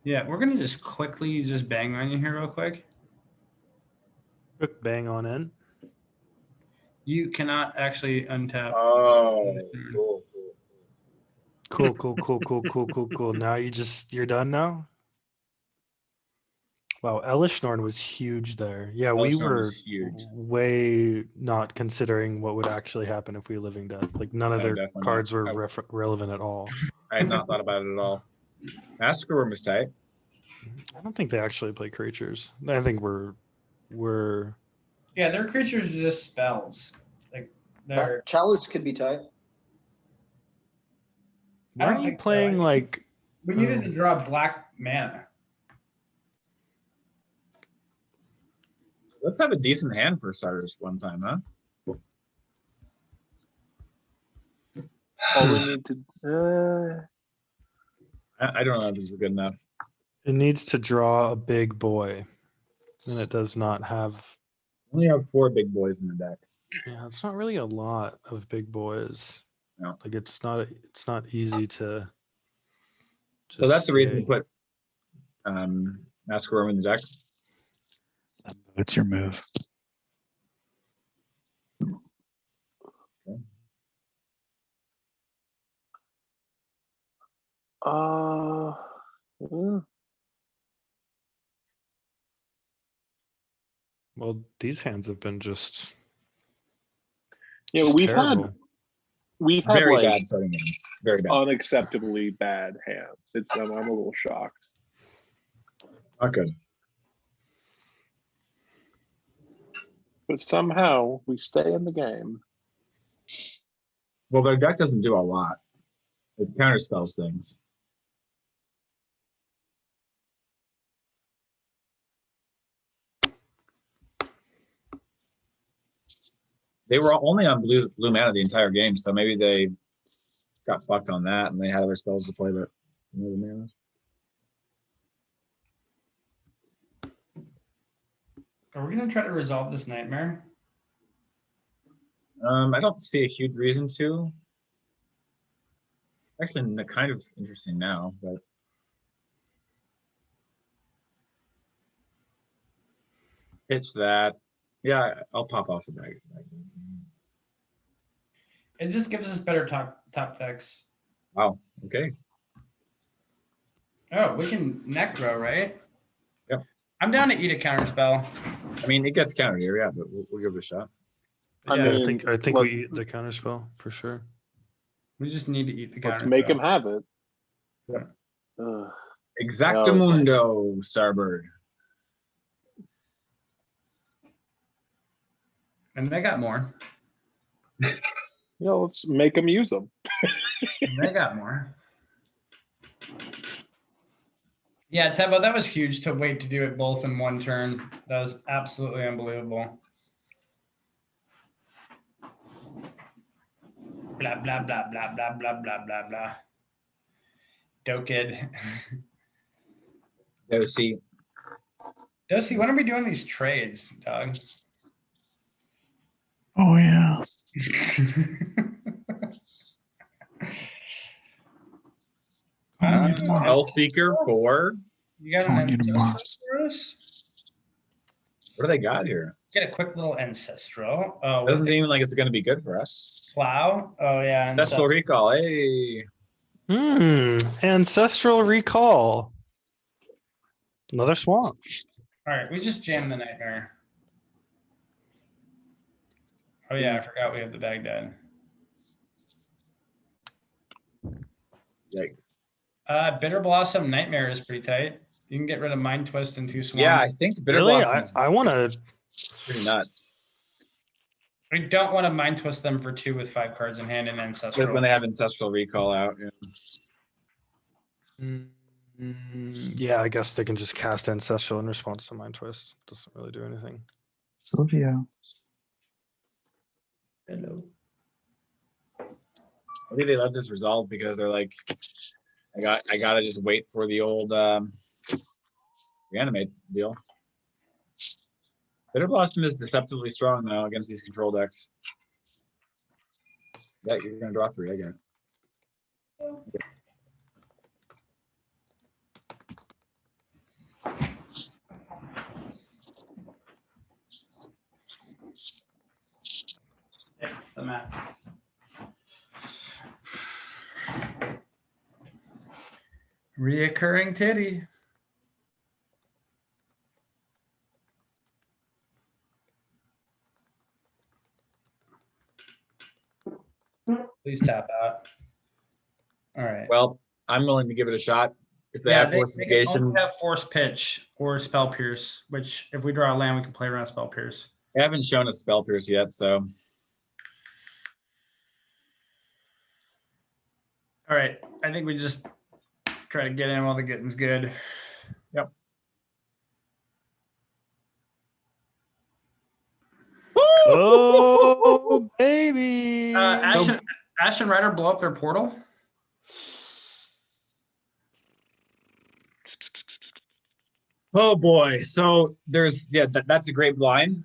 Yeah, we're gonna just quickly just bang on you here real quick. Quick bang on in. You cannot actually untap. Oh, cool. Cool. Now you're done now? Wow, Elishnorn was huge there. Yeah, we Elishnorn were was huge. way not considering what would actually happen if we living death. Like none of No, their definitely cards not. were relevant at all. I had not thought about it at all. Massacre Room is tight. I don't think they actually play creatures. I think we're Yeah, their creatures are just spells. Like they're. Chalice could be tight. I why don't are you think so. playing like We needed to draw black mana. Let's have a decent hand for starters one time, huh? All we need to. I don't know if this is good enough. it needs to draw a big boy. And it does not have We only have 4 big boys in the deck. yeah, it's not really a lot of big boys. No. Like it's not easy to So that's the reason to say. put Massacre Room in the deck. It's your move. Yeah. Well, these hands have been just Yeah, just we've terrible. had Very like bad starting games. Very bad. unacceptably bad hands. I'm a little shocked. Not good. But somehow we stay in the game. Well, their deck doesn't do a lot. It counterspells things. They were only on blue mana the entire game, so maybe they got fucked on that and they had other spells to play, but no mana. Are we gonna try to resolve this nightmare? I don't see a huge reason to. Actually, kind of interesting now, but it's that. Yeah, I'll pop off the bag. It just gives us better top decks. Wow. Okay. Oh, we can necro, right? Yep. I'm down to eat a counter spell. I mean, it gets countered here, yeah, but we'll give it a shot. I Yeah, mean, I think let- we eat the counterspell for sure. we just need to eat the counter. Let's make him have it. Yeah. Ugh. Exactamundo, Starbird. And they got more. Yeah, let's make him use them. And they got more. Yeah, Tebo, that was huge to wait to do it both in one turn. That was absolutely unbelievable. Blah, blah, blah, blah, blah, blah, blah, blah, blah. Dokid. Dosi. Dosi, when are we doing these trades, dog? Oh yeah. Hellseeker 4. You got Oh, I an need a ancestral box. for us? What do they got here? Get a quick little ancestral. Oh, Doesn't seem like it's going to be good for us. plow. Oh yeah, That's still recall. Hey. Ancestral recall. Another swamp. All right, we just jammed the nightmare. Oh yeah, I forgot we have the Baghdad. Yikes. Bitter Blossom Nightmare is pretty tight. You can get rid of Mind Twist and 2 swamps. Yeah, I think Bitter Really? Blossom is I want to. pretty nuts. We don't want to Mind Twist them for 2 with 5 cards in hand and Just Ancestral. when they have Ancestral Recall out. Yeah. Yeah, I guess they can just cast Ancestral in response to Mind Twist. Doesn't really do anything. Sylvia. Hello. I think they let this resolve because they're like, I gotta just wait for the old Reanimate deal. Bitter Blossom is deceptively strong though against these control decks. Yeah, you're gonna draw 3 again. The map. Reoccurring titty. Please tap out. All right. Well, I'm willing to give it a shot. If they Yeah, have they can fortification, only have force pitch or spell pierce, which if we draw a land, we can play around spell pierce. they haven't shown us spell pierce yet, so All right. I think we just try to get in while the getting's good. Yep. Oh, baby. Ashen Rider blow up their portal. oh boy. So there's that's a great blind.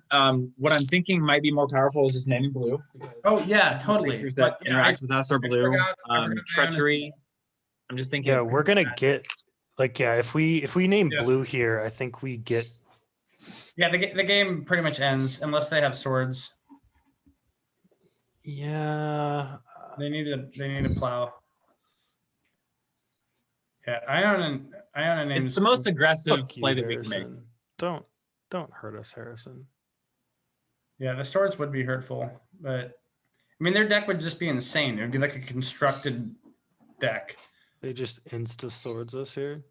What I'm thinking might be more powerful is just naming blue. Oh yeah, totally. Creatures But that yeah, interact with us are blue. forgot my own- Treachery. I'm just thinking. Yeah, we're gonna get like if we name Yeah. blue here, I think we get Yeah, the game pretty much ends unless they have swords. yeah. They need a plow. Yeah, Iona names. It's the most aggressive Fuck you, play that we can make. Harrison. Don't hurt us, Harrison. Yeah, the swords would be hurtful, but I mean their deck would just be insane. It would be like a constructed deck. They just insta swords us here.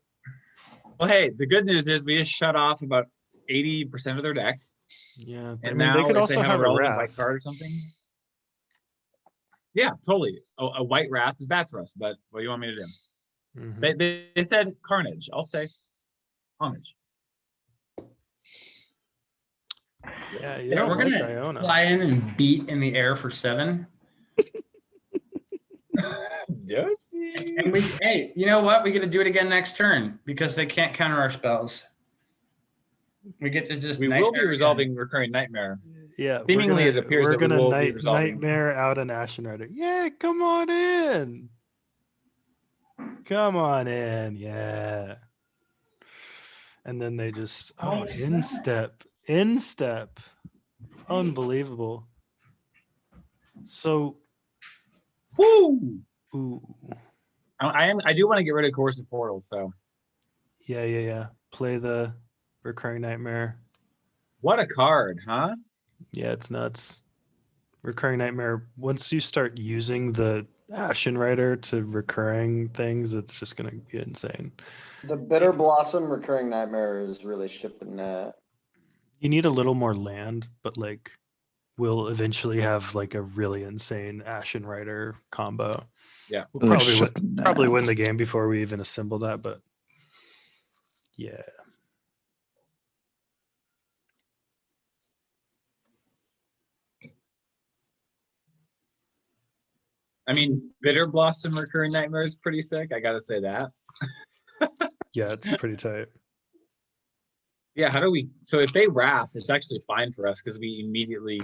Well, hey, the good news is we just shut off about 80% of their deck. Yeah, And I mean now they could if also they have have a a relevant white wrath. card or something. Yeah, totally. A white wrath is bad for us, but what do you want me to do? Mhm. They said carnage. I'll say homage. Yeah, you Yeah, don't we're like gonna Iona. fly in and beat in the air for 7. And hey, you know what? We get to do it again next turn because they can't counter our spells. We get to just We will be nightmare again. resolving recurring nightmare. Yeah, Seemingly, it appears we're that we gonna will be resolving. nightmare out an Ashen Rider. Yeah, come on in. Come on in, yeah. And then they just instep. Unbelievable. So Woo! ooh, I do want to get rid of coercive portals. So yeah. Play the Recurring Nightmare. what a card, huh? Yeah, it's nuts. Recurring Nightmare, once you start using the Ashen Rider to recurring things, it's just gonna be insane. The Bitter Blossom Recurring Nightmare is really shipping that. You need a little more land, but like we'll eventually have like a really insane Ashen Rider combo. Yeah. We'll Like probably shipping probably that. win the game before we even assemble that, but yeah. I mean, Bitter Blossom Recurring Nightmare is pretty sick. I gotta say that. Yeah, it's pretty tight. Yeah, how do we? So if they wrath, it's actually fine for us because we immediately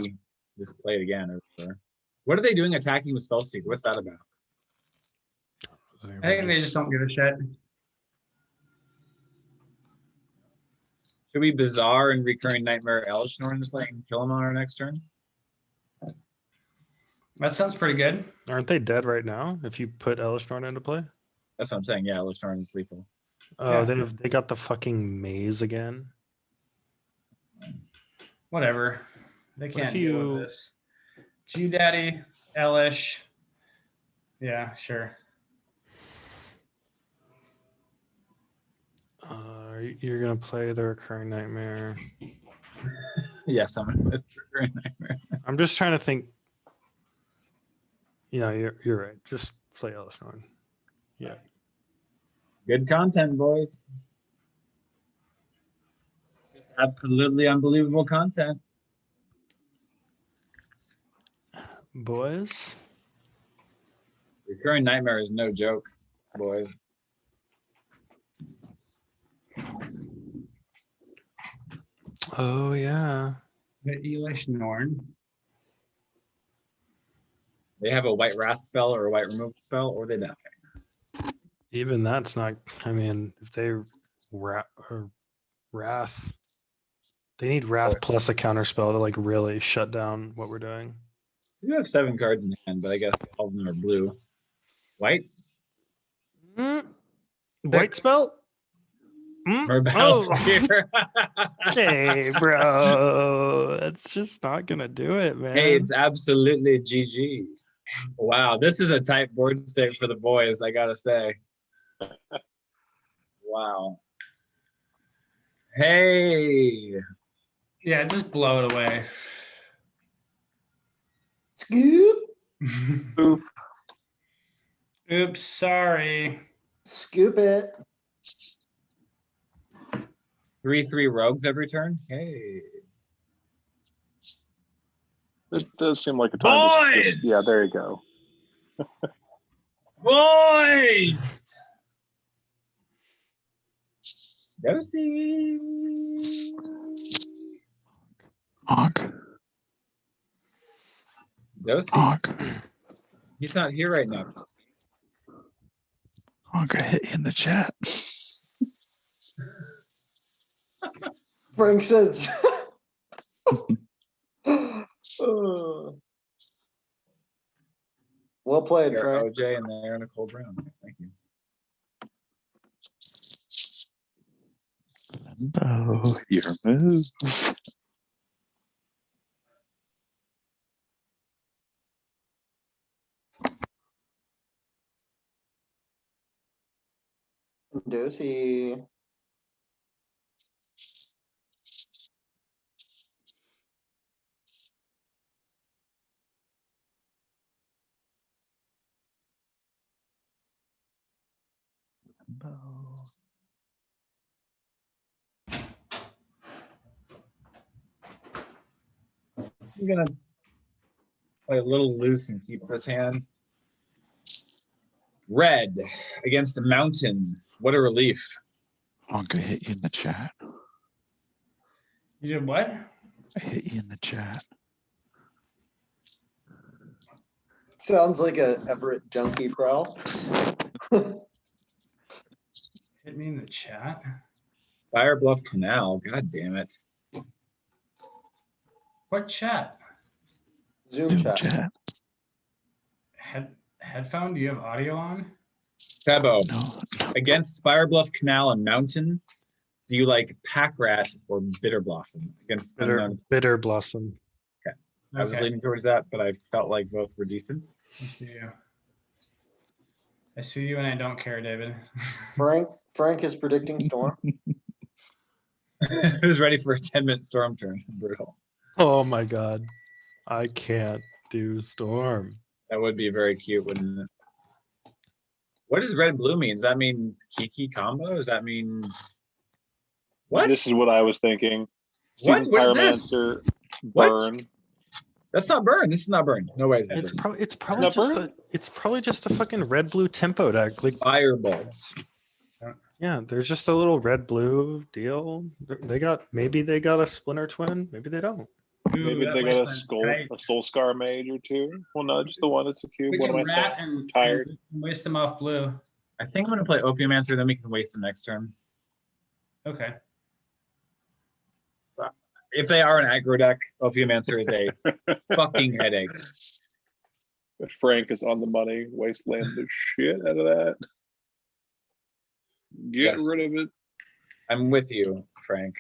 just play it again. Or whatever. What are they doing attacking with Spellseeker? What's that about? I think they just don't give a shit. Should we Bizarre and Recurring Nightmare Elishnorn this play and kill him on our next turn? That sounds pretty good. Aren't they dead right now if you put Elishnorn into play? That's what I'm saying. Yeah, Elishnorn is lethal. Oh, Yeah. they got the fucking maze again. Whatever. They What if can't deal you- with this. G-Daddy, Elish. Yeah, sure. You're gonna play the Recurring Nightmare. Yes, I'm with Recurring Nightmare. I'm just trying to think. Yeah, you're right. Just play Elishnorn. Yeah. Good content, boys. Absolutely unbelievable content. Boys. Recurring Nightmare is no joke, boys. Oh yeah. The Elish Norn. They have a white wrath spell or a white removal spell, or they die. Even that's not, I mean, if they wrath, they need wrath plus a counter spell to like really shut down what we're doing. You have 7 cards in hand, but I guess all of them are blue. White? White spell? Merbal's Oh. here. Hey, bro, that's just not gonna do it, man. Hey, it's absolutely GG. Wow, this is a tight board state for the boys, I gotta say. Wow. Hey. Yeah, just blow it away. Scoop, Oof. Oops, sorry. scoop it. 3/3 rogues every turn. Hey. It does seem like a time. Boys! Yeah, there you go. Boys! Josie. Honk. Josie. Honk. He's not here right now. Honk, I hit you in the chat. Frank says. Oh. Well played, Here, Frank. OJ and there Nicole Brown. Thank you. Oh, your move. Dosey. I'm gonna play a little loose and keep this hand. Red against a mountain. What a relief. Honk, I hit you in the chat. You did what? I hit you in the chat. Sounds like a Everett junkie prowl. Hit me in the chat. Fire Bluff Canal. God damn it. What chat? Zoom chat. Chat. Headphone? Do you have audio on? Febo, No. against Fire Bluff Canal and Mountain, do you like Pack Rat or Bitter Blossom? Against unknown. Bitter blossom. I was leaning towards that, but I felt like both were decent. I see you. I see you and I don't care, David. Frank is predicting storm. Who's ready for a 10-minute storm turn? Brutal. Oh my god. I can't do storm. That would be very cute, wouldn't it? What does red and blue mean? Does that mean Kiki combo? Does that mean what? This is what I was thinking. What? Seasoned What is this? Pyromancer, What? burn. That's not burn. This is not burn. No way. It's probably not just burn? it's probably just a fucking red blue tempo deck. Like Firebolts. yeah, there's just a little red blue deal. Maybe they got a Splinter Twin, maybe they don't. Maybe that they got wasteland's a great. Soul Scar Mage or two. Well, no, just the one that's a cube. We What am can I rat saying? and Tired. and waste them off blue. I think I'm gonna play Ophiomancer, then we can waste them next turn. Okay. If they are an aggro deck, Ophiomancer is a fucking headache. Frank is on the money. Wasteland the shit out of that. Get Yes. rid of it. I'm with you, Frank.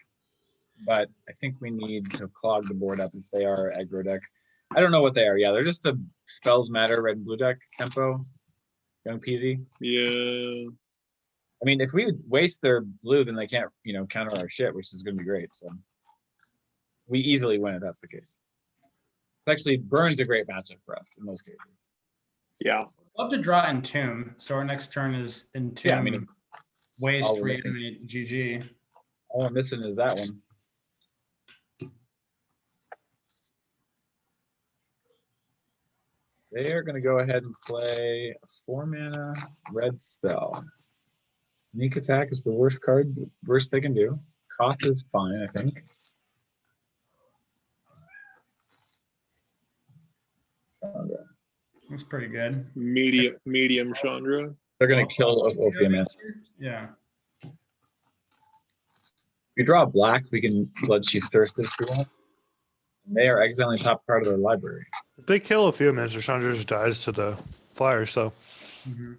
But I think we need to clog the board up if they are aggro deck. I don't know what they are. Yeah, they're just a spells matter red and blue deck tempo. Young peasy. Yeah. I mean, if we waste their blue, then they can't, counter our shit, which is gonna be great. So we easily win if that's the case. It's actually Burn's a great matchup for us in those cases. Yeah. Love to draw Entomb. So our next turn is Entomb. Yeah, I mean, waste, all we're missing. reanimate, GG. all I'm missing is that one. They're going to go ahead and play a 4-mana red spell. Sneak attack is the worst card, worst they can do. Cost is fine, I think. That's pretty good. Medium Chandra. They're gonna kill Ophiomancer. Yeah. If we draw a black, we can Bloodchief Thirst if we want. And they are exiling the top card of their library. If they kill a few Mr. Chandra just dies to the flyer, so Mm-hmm.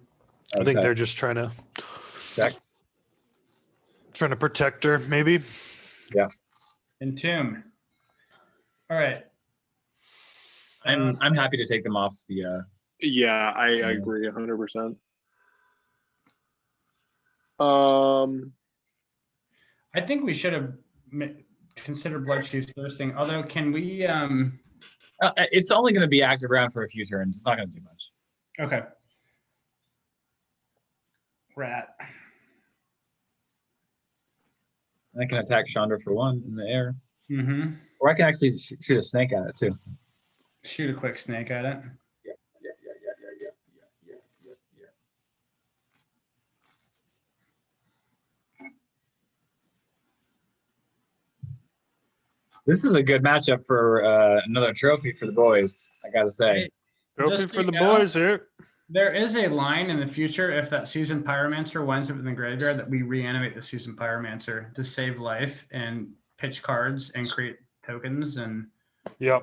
I think Okay. they're just trying to Check. protect her, maybe. Entomb. All right. I'm happy to take them off the Yeah, I Yeah. agree 100%. I think we should have considered Blood Chief's thirsting. Although, can we? it's only gonna be active around for a few turns. It's not gonna do much. Okay. Rat. I can attack Chandra for 1 in the air. Mm-hmm. Or I can actually shoot a snake at it too. Shoot a quick snake at it. Yeah. This is a good matchup for another trophy for the boys, I gotta say. Trophy Just so for you the know, boys here. There is a line in the future if that Seasoned Pyromancer winds up in the graveyard that we reanimate the Seasoned Pyromancer to save life and pitch cards and create tokens and Yep.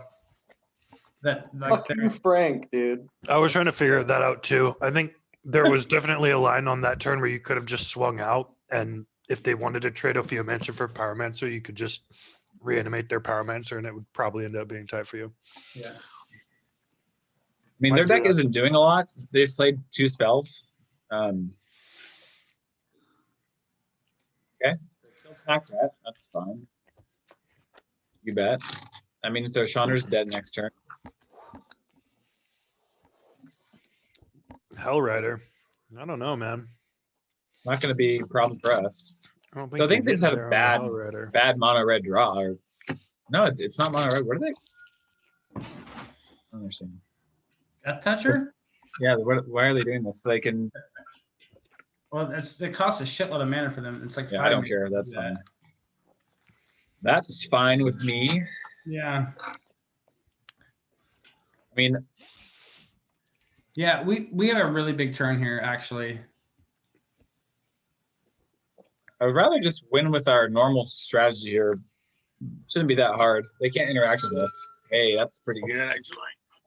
that like Fuck you, Frank, dude. I was trying to figure that out too. I think there was definitely a line on that turn where you could have just swung out, and if they wanted to trade Ophiomancer for Pyromancer, you could just reanimate their Pyromancer, and it would probably end up being tight for you. yeah. I mean, their deck isn't doing a lot. They've played 2 spells. Okay. Attack that. That's fine. You bet. I mean, if their Chandra's dead next turn. Hellrider. I don't know, man. Not going to be a problem for us. I don't So I think you're they just had getting a there on the Hellrider. bad mono red draw. Or, no, it's not mono red. What are they? I don't understand. Death Toucher? Yeah, why are they doing this? So they can. Well, it costs a shitload of mana for them. It's like Yeah, 5 I don't mana care. to That's do that. fine. That's fine with me. Yeah. I mean, Yeah, we have a really big turn here, actually. I would rather just win with our normal strategy here. Shouldn't be that hard. They can't interact with us. Hey, that's pretty good, actually.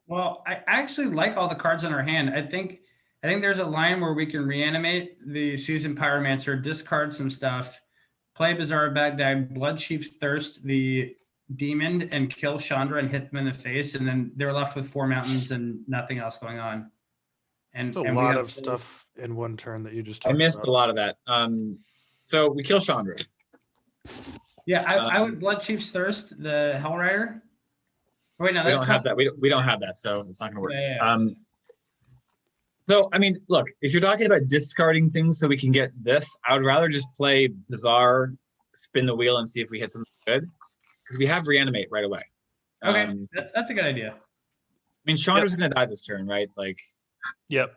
Well, I actually like all the cards in our hand. I think there's a line where we can reanimate the Seasoned Pyromancer, discard some stuff, play Bazaar of Baghdad, Blood Chief Thirst the Demon, and kill Chandra and hit them in the face, and then they're left with 4 mountains and nothing else going on. And It's a we lot have- of stuff in one turn that you just I talked missed about. a lot of that. So we kill Chandra. Yeah, I would Blood Chief's Thirst the Hellrider. Oh, wait, no, We don't have that. We don't have that, so it's not gonna work. Yeah. So I mean, look, if you're talking about discarding things so we can get this, I would rather just play Bizarre, spin the wheel, and see if we hit something good. Because we have Reanimate right away. Okay, I that's a good idea. mean, Chandra's gonna die this turn, right? Yep.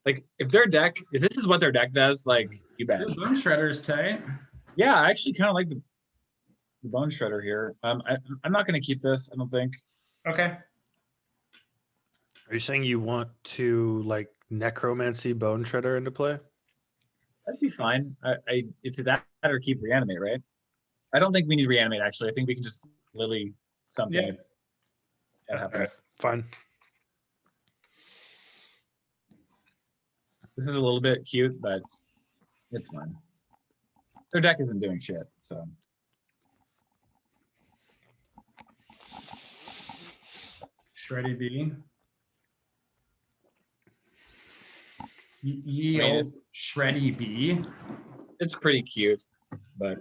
Like if their deck, if this is what their deck does, you bet. The Bone Shredder is tight. Yeah, I actually kind of like the Bone Shredder here. I'm not gonna keep this, I don't think. Okay. Are you saying you want to Necromancy Bone Shredder into play? That'd be fine. It's that or keep Reanimate, right? I don't think we need Reanimate, actually. I think we can just Lily something Yeah. if that happens. Fine. This is a little bit cute, but it's fine. Their deck isn't doing shit, so. Shreddy B. Ye I mean, old it's- Shreddy B. It's pretty cute, but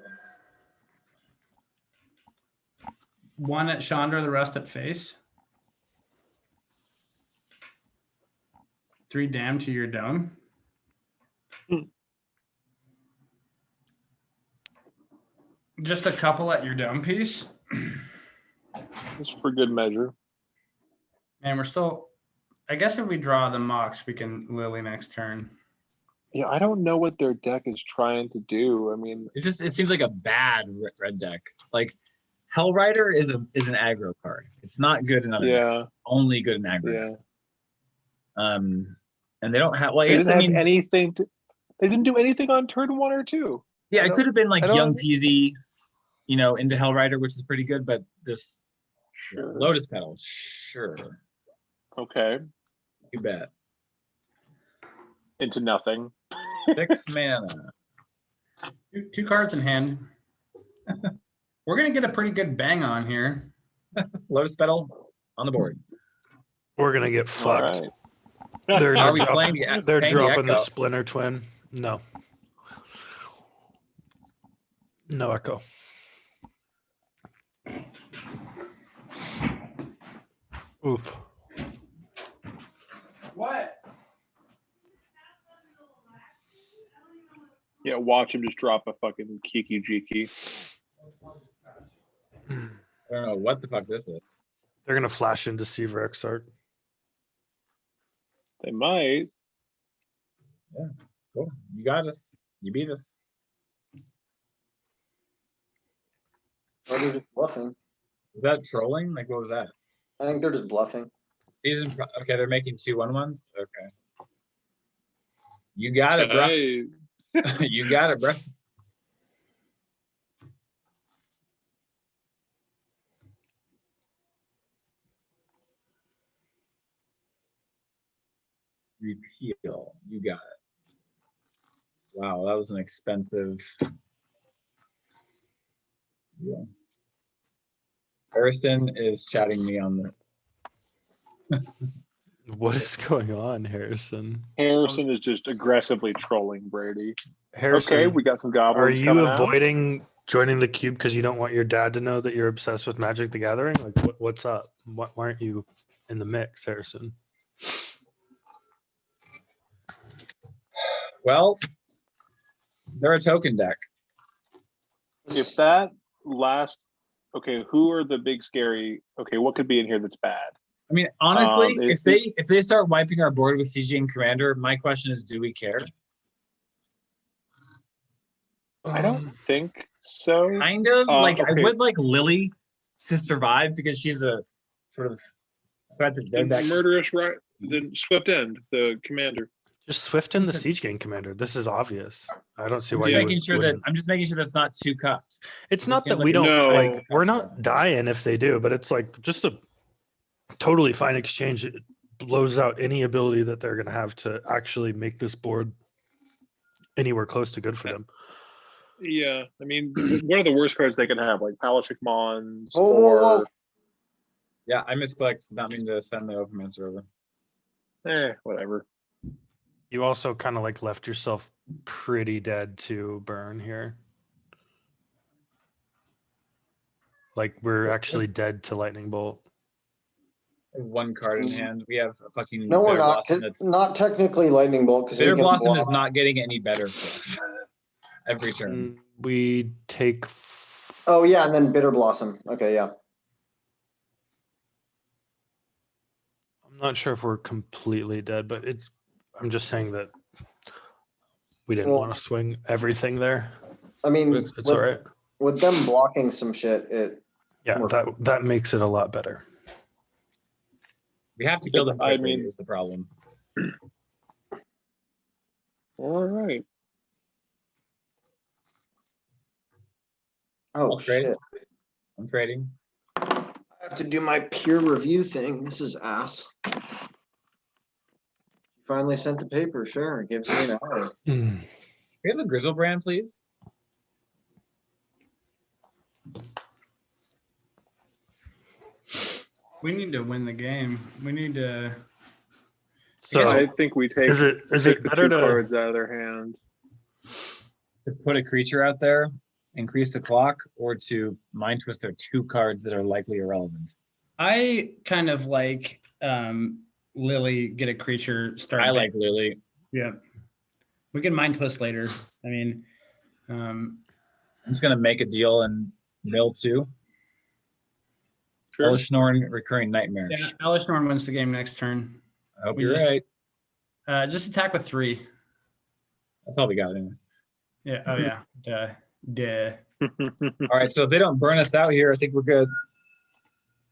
1 at Chandra, the rest at face. 3 damn to your dome. Just a couple at your dome piece. Just for good measure. And we're still, I guess if we draw the Mox, we can Lily next turn. Yeah, I don't know what their deck is trying to do. I mean, it seems like a bad red deck. Hell Rider is an aggro card. It's not good in other decks. Yeah, Only good in aggro. yeah. decks. And they don't have. Well, I They guess didn't I have mean, anything. They didn't do anything on turn 1 or 2. yeah, I it don't- could have been like I don't- Young Peasy, into Hell Rider, which is pretty good. But this Sure. Lotus Petal, sure, Okay. you bet. Into nothing. 6 mana. Two cards in hand. We're gonna get a pretty good bang on here. Lotus Petal on the board. We're gonna get All fucked. right. They're Are we dropping- playing the? They're paying the dropping the Echo? Splinter Twin. No. No echo. Oof. What? Yeah, watch him just drop a fucking Kiki Jiki. I don't know what the fuck this is. They're gonna flash into Deceiver Exarch. They might. Cool. You got us. You beat us. Or they're just bluffing. Was that trolling? Like, what was that? I think they're just bluffing. Okay, they're making 2/1/1s. Okay. You got it, bro. Hey, You got it, bro. Repeal. You got it. Wow, that was an expensive. Yeah. Harrison is chatting me on the. What is going on, Harrison? Harrison is just aggressively trolling Brady. Harrison, Okay, we got some goblins. are you coming out. avoiding joining the cube because you don't want your dad to know that you're obsessed with Magic the Gathering? Like, what's up? Why aren't you in the mix, Harrison? Well, they're a token deck. If that last, okay, who are the big scary? Okay, what could be in here that's bad? I mean, honestly, It- if they start wiping our board with CG and Commander, my question is, do we care? I don't think so. Kind of. Like, I okay. would like Lily to survive because she's a sort of. The murderous right, the Swift End, the commander. Just Swift in the Listen. Siege Gang Commander. This is obvious. I don't see I'm why just you making sure that wouldn't. I'm just making sure that's not 2 cups. It's it not seems that like we a- don't No. like. We're not dying if they do, but it's like just a totally fine exchange. It blows out any ability that they're gonna have to actually make this board anywhere close to good for them. Yeah, I mean, what are the worst cards they can have? Like Palashik Mons Whoa, whoa, or whoa. Yeah, I misclicked. Not mean to send the Openmancer over. whatever. You also kind of like left yourself pretty dead to burn here. Like we're actually dead to Lightning Bolt. 1 card in hand. We have a fucking. No, we're Bitter not. Blossom 'Cause that's- not technically Lightning Bolt because Bitter Blossom is not getting any better for us every turn. We take. Oh yeah, and then Bitter Blossom. Okay, yeah. I'm not sure if we're completely dead, but it's. I'm just saying that we didn't Well- want to swing everything there. I mean, But it's all right. with them blocking some shit, Yeah, More- that makes it a lot better. We have to kill them. I quickly mean- is the problem. All right. oh I'll trade. shit. I'm trading. I have to do my peer review thing. This is ass. Finally sent the paper. Sure, it gives me an hour. Mm. We have a Griselbrand, please. We need to win the game. We need to. So I think we take, is it take the better two to? cards out of their hand. To put a creature out there, increase the clock, or to mind twist their 2 cards that are likely irrelevant. I kind of like Lily get a creature start. I like Lily. Yeah. We can mind twist later. I mean, I'm just gonna make a deal and mill 2. Sure. Elishnorn, Recurring Nightmare. yeah, Alice Norn wins the game next turn. I hope we you're just- right. Just attack with 3. I probably got it. Anyway. Yeah. Oh yeah. Duh. All right, so if they don't burn us out here, I think we're good.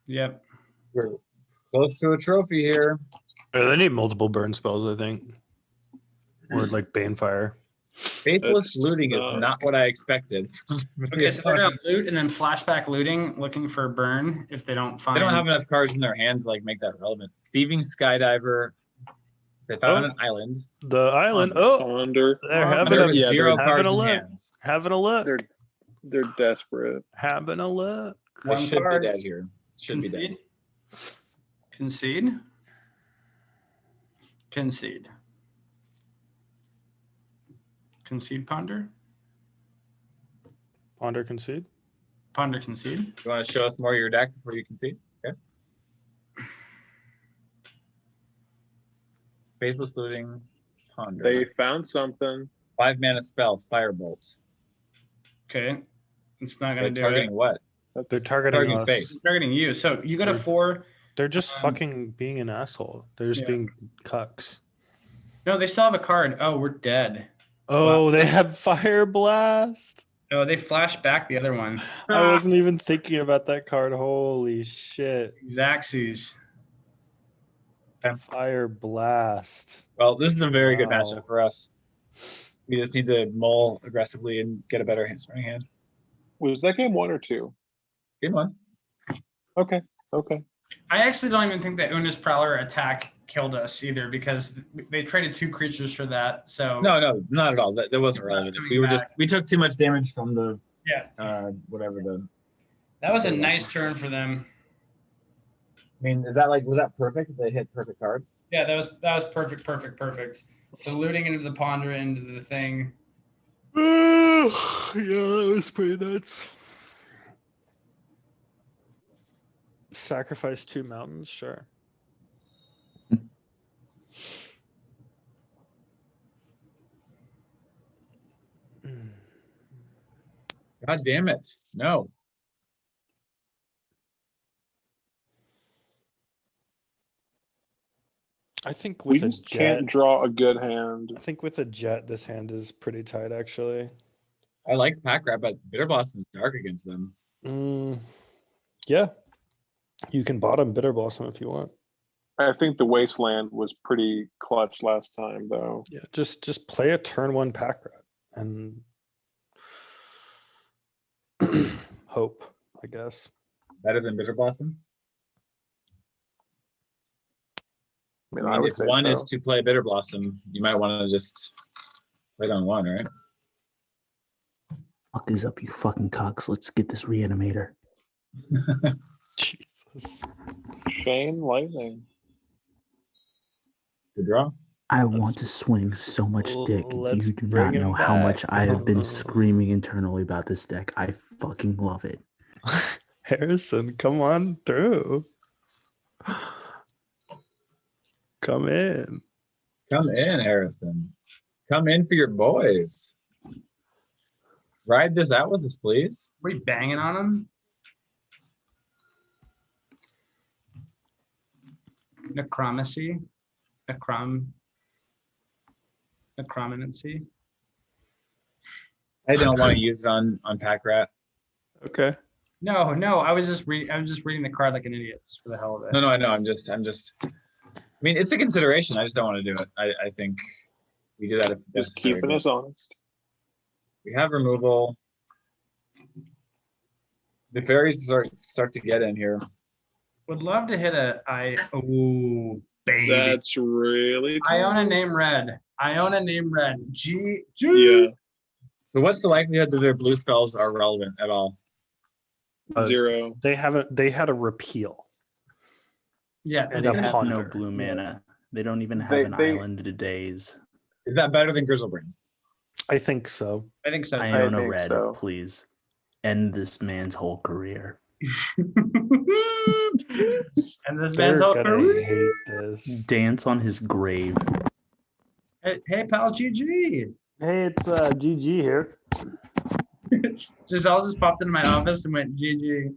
Yep. We're close to a trophy here. They need multiple burn spells, I think. Or like Banefire. Faithless That's looting is not- not what I expected. Okay, so they're gonna loot and then flashback looting, looking for burn if they don't find. They don't have enough cards in their hand to like make that relevant. Thieving Skydiver. They found an island. The island. Oh, Ponder. they're having There a, with yeah, zero having cards a in look. hand. Having a look. They're desperate. Having a look. They One should card. be dead here. Should be dead. Concede. Concede. Concede, ponder. Ponder concede. Ponder, concede. You want to show us more of your deck before you concede? Okay. Faceless looting. Ponder. They found something. 5 mana spell. Firebolt. Okay. It's not They're gonna do targeting it. what? They're targeting Targeting us. face. It's targeting you. So you got a 4. They're just fucking being an asshole. They're just Yeah. being cucks. No, they still have a card. Oh, we're dead. Oh, they have Fire Blast. Oh, they flashed back the other one. I wasn't even thinking about that card. Holy shit. Xaxes. Fire Blast. Well, this is a very good Wow. matchup for us. We just need to mull aggressively and get a better starting hand. Was that game 1 or 2? Game one. Okay. Okay. I actually don't even think that Una's Prowler attack killed us either because they traded 2 creatures for that. So No, not at all. That wasn't That's relevant. coming We were back. we took too much damage from the yeah, whatever the. that was a Okay, nice turn for them. I mean, is that was that perfect? They hit perfect cards. Yeah, that was perfect. The looting into the ponder into the thing. Yeah, that was pretty nuts. Sacrifice 2 mountains, sure. God damn it! No. I think We with a just jet, can't draw a good hand. I think with a jet, this hand is pretty tight actually. I like Pack Rat, but Bitter Blossom is dark against them. Yeah, you can bottom Bitter Blossom if you want. I think the Wasteland was pretty clutch last time, though. Yeah, just play a turn 1 pack rat and hope, I guess. Better than Bitter Blossom. I mean, I I mean, would if say one is so. to play Bitter Blossom, you might want to just play it on 1, right? Fuck is up, you fucking cocks. Let's get this Reanimator. Jesus. Shane Lightning. Good draw. I want to swing so much dick. Let's You do bring not him know how much I have been back. screaming internally about this deck. I fucking love it. Harrison, come on through. Come in. Come in, Harrison. Come in for your boys. Ride this out with us, please. Are we banging on them? Necromancy. Necromancy. I don't want to use it on Pack Rat. Okay. No, I was just reading the card like an idiot just for the hell of it. No, I know. I'm just. I mean, it's a consideration. I just don't want to do it. I think we do that if Just necessary. keeping but us honest. We have removal. The fairies start to get in here. Would love to hit ooh, baby. That's really I own a tough. name red. G. Yeah, So what's the likelihood that their blue spells are relevant at all? 0. They had a repeal. Yeah. And it's a gonna- They have no ponder. blue mana. They don't even have They- an they- island to days. Is that better than Griselbrand? I think so. I think so. I own a think red, so. please. End this man's whole career. And this man's They're whole gonna career. hate this. Dance on his grave. Hey, pal, GG. Hey, it's GG here. Giselle just popped into my office and went GG.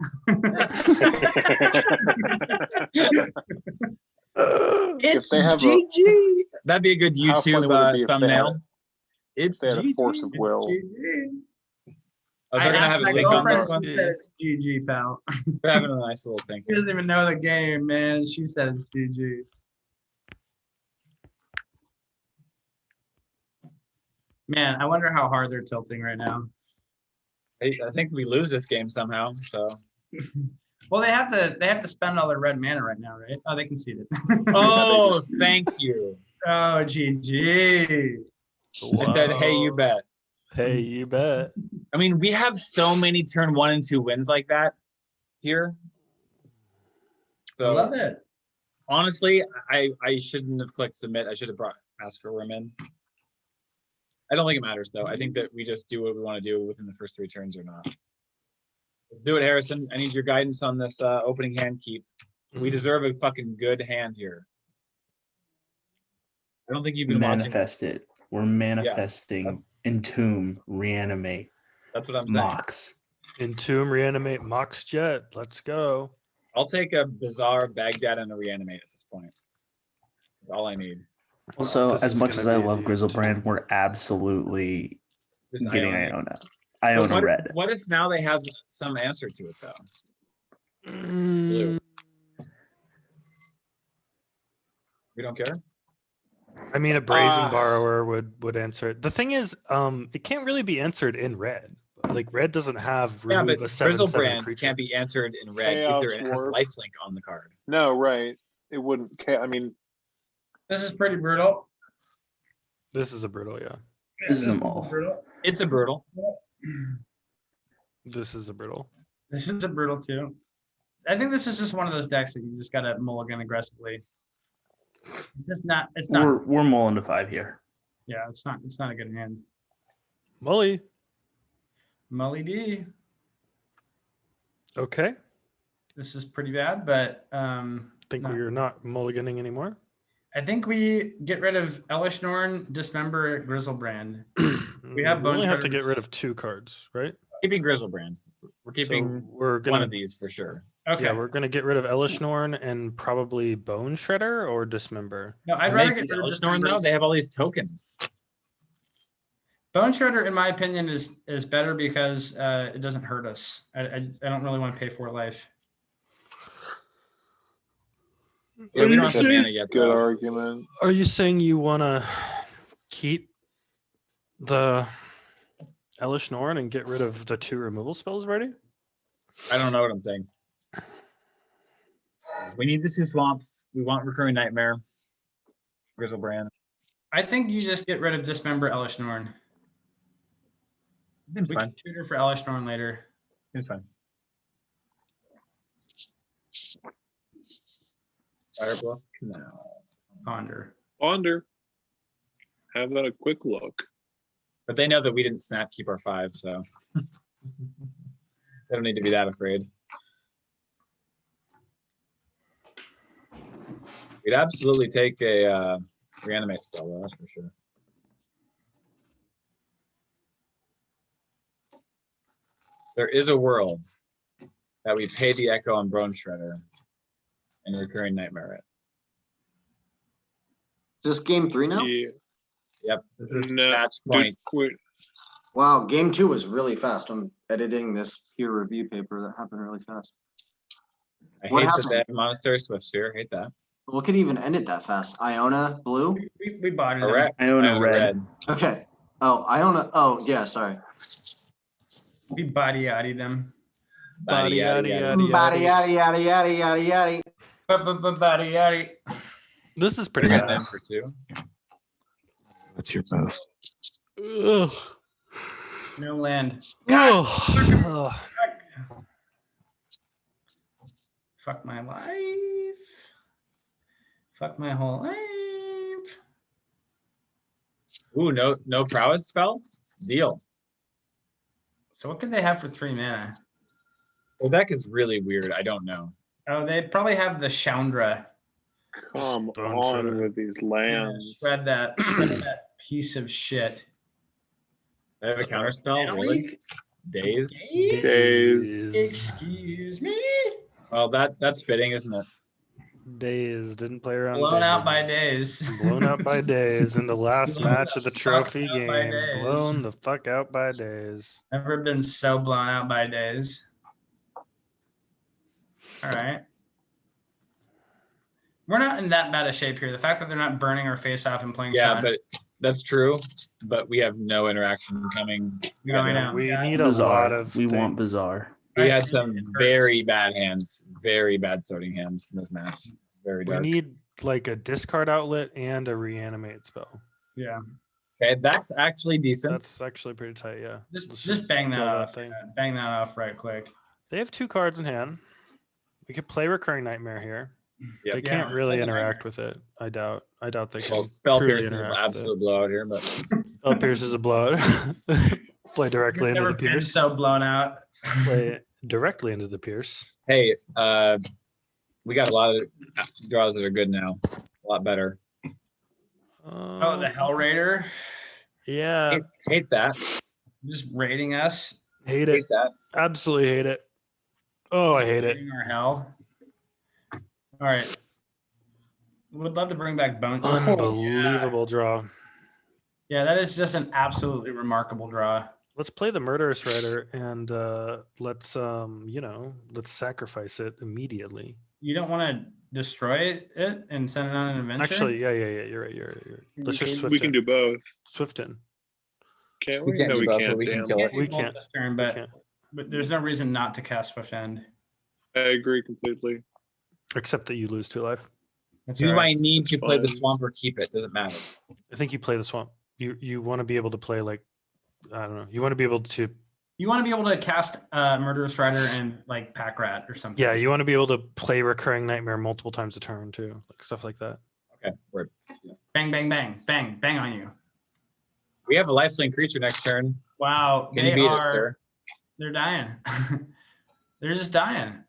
If they have a, GG. That'd be a good How funny YouTube would it be if they thumbnail. had- It's they had a GG. force of will. GG. I was gonna asked have a my think on this girlfriend, one. she said it's GG, pal. We're having a nice little thing. She doesn't even know the game, man. She said it's GG. Man, I wonder how hard they're tilting right now. I think we lose this game somehow. So. Well, they have to spend all their red mana right now, right? Oh, they conceded. Oh, thank you. Oh, GG. I said, hey, you Wow. bet. Hey, you bet. I mean, we have so many turn 1 and 2 wins like that here. So Love it. honestly, I shouldn't have clicked submit. I should have brought Masker Worm in. I don't think it matters though. I think that we just do what we want to do within the first 3 turns or not. Let's do it, Harrison. I need your guidance on this opening hand keep. We deserve a fucking good hand here. I don't think you've been Manifest it. We're manifesting Entomb, Reanimate, That's what I'm saying. Mox. Entomb, Reanimate, Mox Jet. Let's go. I'll take a Bizarre, Baghdad, and a Reanimate at this point. That's all I need. Also, This as is much as gonna I be a love huge- Griselbrand, we're absolutely This getting Iona. Iona. But Iona what, red. what if now they have some answer to it though? Blue. We don't care. I mean, a Brazen Ah. Borrower would answer it. The thing is, it can't really be answered in red. Like red doesn't have Yeah, remove but a 7/7 Griselbrand creature. can't be answered in red Chaos either. It has Warp. lifelink on the card. No, right. It wouldn't. I mean, This is pretty brutal. This is a brutal, yeah. This is a mole. brutal. It's a brutal. This is a brutal. This is a brutal too. I think this is just one of those decks that you just gotta mulligan aggressively. It's not. It's not. We're mulling to 5 here. Yeah, it's not. It's not a good hand. Mully. Mully D. Okay. This is pretty bad, but Think No. we're not mulliganing anymore. I think we get rid of Elishnorn, Dismember, Griselbrand. We have we Bone only have to Shredder. get rid of 2 cards, right? Keeping Griselbrand. We're keeping So we're one gonna of these for sure. Okay. yeah, we're gonna get rid of Elishnorn and probably Bone Shredder or Dismember. No, I'd rather get rid of Elishnorn Dismember. though. They have all these tokens. Bone Shredder, in my opinion, is better because it doesn't hurt us. I don't really want to pay for life. Yeah, we don't have That's the a mana yet. good though. argument. Are you saying you wanna keep the Elishnorn and get rid of the 2 removal spells already? I don't know what I'm saying. We need the 2 swamps. We want Recurring Nightmare. Griselbrand. I think you just get rid of Dismember Elishnorn. Seems We fine. can tutor for Elishnorn later. Seems fine. Firebluff Canal. Ponder. Ponder. Have that a quick look. But they know that we didn't snap keep our 5, so they don't need to be that afraid. We'd absolutely take a reanimate spell, though, that's for sure. There is a world that we pay the Echo on Bone Shredder and Recurring Nightmare it. Is this game 3 now? Yeah. Yep, this is No, match point. Quit. Wow, game 2 was really fast. I'm editing this peer review paper that happened really fast. I What hate that happened? they have Monastery Swift Sphere. Hate that. What could even end it that fast? Iona, blue? We bodied them. Correct. Iona red. Okay. Oh, Iona. Oh, yeah, sorry. We body yaddy them. Body, yada, yada. Body, yada, yada, yada, yada, yada. Body yaddy. This is pretty Bring bad. them for 2. That's your move. Ugh. No land. Ugh. Fuck my life. Fuck my whole life. Ooh, no prowess spell? Deal. So what could they have for 3 mana? The deck is really weird. I don't know. Oh, they probably have the Chandra. Come Bone on Shredder. with these lands. Shred that piece of shit. They have a counter spell? Really? Days? Days. Excuse me. Well, that's fitting, isn't it? Days didn't play around. Blown out by Days. Blown out by Days in the last Blown match of the the fuck trophy out by game. Days. Blown the fuck out by Days. Never been so blown out by Days. All right. We're not in that bad a shape here. The fact that they're not burning our face off and playing Yeah, Sun. but that's true. But we have no interaction coming. No, I know. We Yeah. need a Bizarre. lot of We want things. bizarre. We I had see, some it hurts. very bad hands, very bad sorting hands in this match. Very We dark. need like a discard outlet and a reanimate spell. Yeah. Okay, that's actually decent. That's actually pretty tight, yeah. Let's Just bang that kill off. thing. Yeah, bang that off right quick. They have 2 cards in hand. We could play Recurring Nightmare here. Yep. They Yeah, can't let's really play the interact with it. I doubt they can. Well, Spell truly Pierce is an interact with it. absolute blowout here, but Spell Pierce is a blowout. Play directly We've into never the been Pierce. so blown out. Play directly into the Pierce. hey, we got a lot of draws that are good now. A lot better. Oh, the Hell Raider. Yeah, Hate that. Uh, Just raiding us. hate it. Hate that. Absolutely hate it. Oh, I hate it. Raiding our hell. All right. Would love to bring back Bone. Unbelievable draw. Yeah, that is just an absolutely remarkable draw. Let's play the Murderous Rider and let's let's sacrifice it immediately. You don't want to destroy it and send it on an adventure? Actually, yeah. You're right. Let's just swift We can in. do both. Swift in. Can't We we? can't No, do we both, can't. but we can Damn. kill it. do We both can't. this turn, We but can't. there's no reason not to cast Swift End. I agree completely. Except that you lose 2 life. That's Do all right. I need to play the fine. swamp or keep it? Doesn't matter. I think you play the swamp. You want to be able to play like, I don't know. You want to be able to, You want to be able to cast Murderous Rider and like Pack Rat or something. yeah. You want to be able to play Recurring Nightmare multiple times a turn too, like stuff like that. Okay, word. Bang, bang, bang, bang, bang on you. We have a lifelink creature next turn. Wow, Can you they beat are. it, sir? They're dying. They're just dying.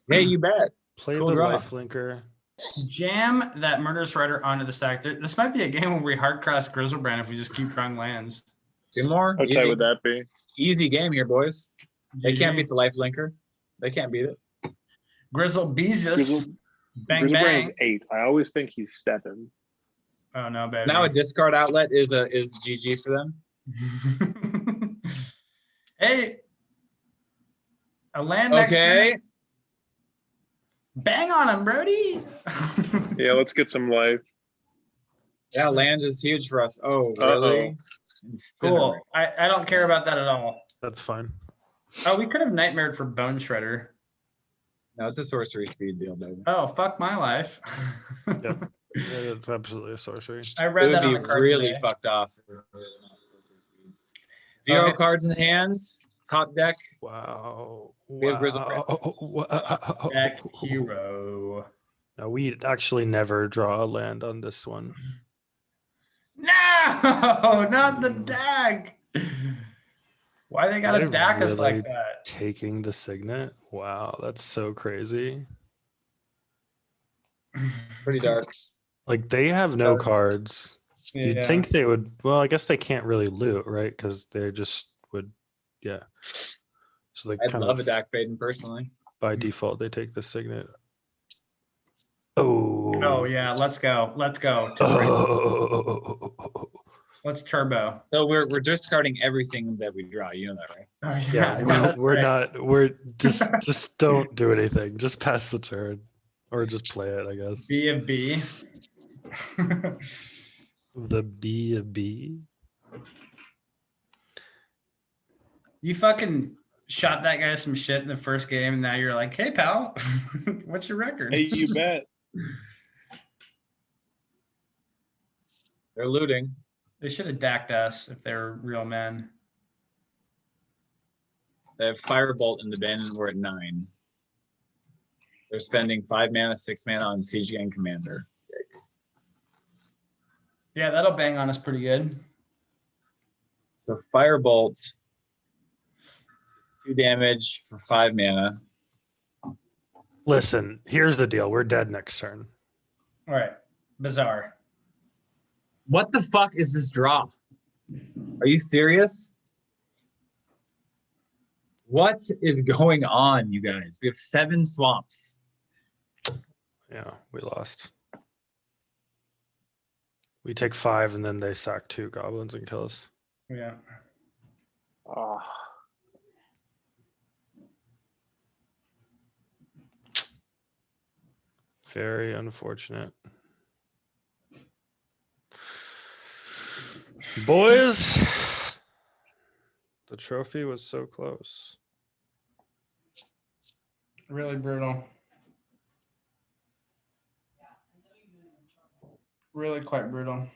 Hey, you bet. Play Cool the draw. lifelinker. Jam that Murderous Rider onto the stack. This might be a game where we hard cross Griselbrand if we just keep drawing lands. 2 more. How tight would that be? Easy game here, boys. They can't GG. beat the lifelinker. They can't beat it. Grizzle Beezus. Grizzle- Bang Griselbrand bang. is 8. I always think he's 7. Oh no, baby. Now a discard outlet is GG for them. Hey. A land next Okay. turn. Bang on him, Brody. Yeah, let's get some life. Yeah, land is huge for us. Oh, Uh-oh. really? Cool. I don't care about that at all. That's fine. Oh, we could have nightmared for Bone Shredder. No, it's a sorcery speed deal, baby. Oh, fuck my life. Yep. Yeah, it's absolutely a sorcery. I It read would that on be the card really today. fucked off. if it was not sorcery speed. 0 Okay. cards in hands. Top deck. Wow. We have Griselbrand. Wow. Deck hero. No, we actually never draw a land on this one. No, not the deck. Why they gotta They're deck us like really that? Taking the signet. Wow, that's so crazy. Pretty dark. Like they have no Dark. cards. You'd Yeah. think they would. Well, I guess they can't really loot, right? Because they just would. Yeah. So they I'd kind love of a deck fading personally. by default they take the signet. Oh. Oh yeah, let's go. Let's go. Turbo. Oh. Let's turbo. So we're discarding everything that we draw. You know that, right? Oh, Yeah, that's we're right. not. We're just don't do anything. Just pass the turn, or just play it. I guess. B of B. The B of B. You fucking shot that guy some shit in the first game, and now you're like, "Hey, pal, what's your record?" Hey, you bet. They're looting. They should have dacked us if they were real men. They have Firebolt in the bin, and we're at 9. They're spending 5 mana, 6 mana on Siege Gang Commander. Yeah, that'll bang on us pretty good. So Firebolt, 2 damage for 5 mana. Listen, here's the deal. We're dead next turn. All right, bizarre. What the fuck is this draw? Are you serious? What is going on, you guys? We have 7 swamps. Yeah, we lost. We take 5 and then they sack 2 goblins and kill us. Yeah. Ah, Very unfortunate. Boys, the trophy was so close. Really brutal. Really quite brutal.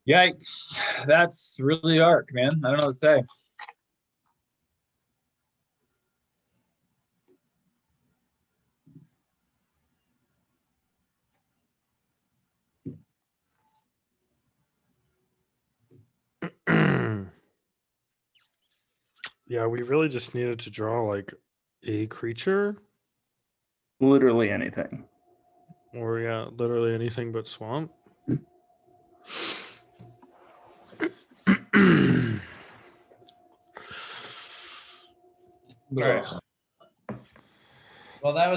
Yikes. That's really dark, man. I don't know what to say. Yeah, we really just needed to draw like a creature Literally anything. or yeah, literally anything but swamp. Ugh. Well, that was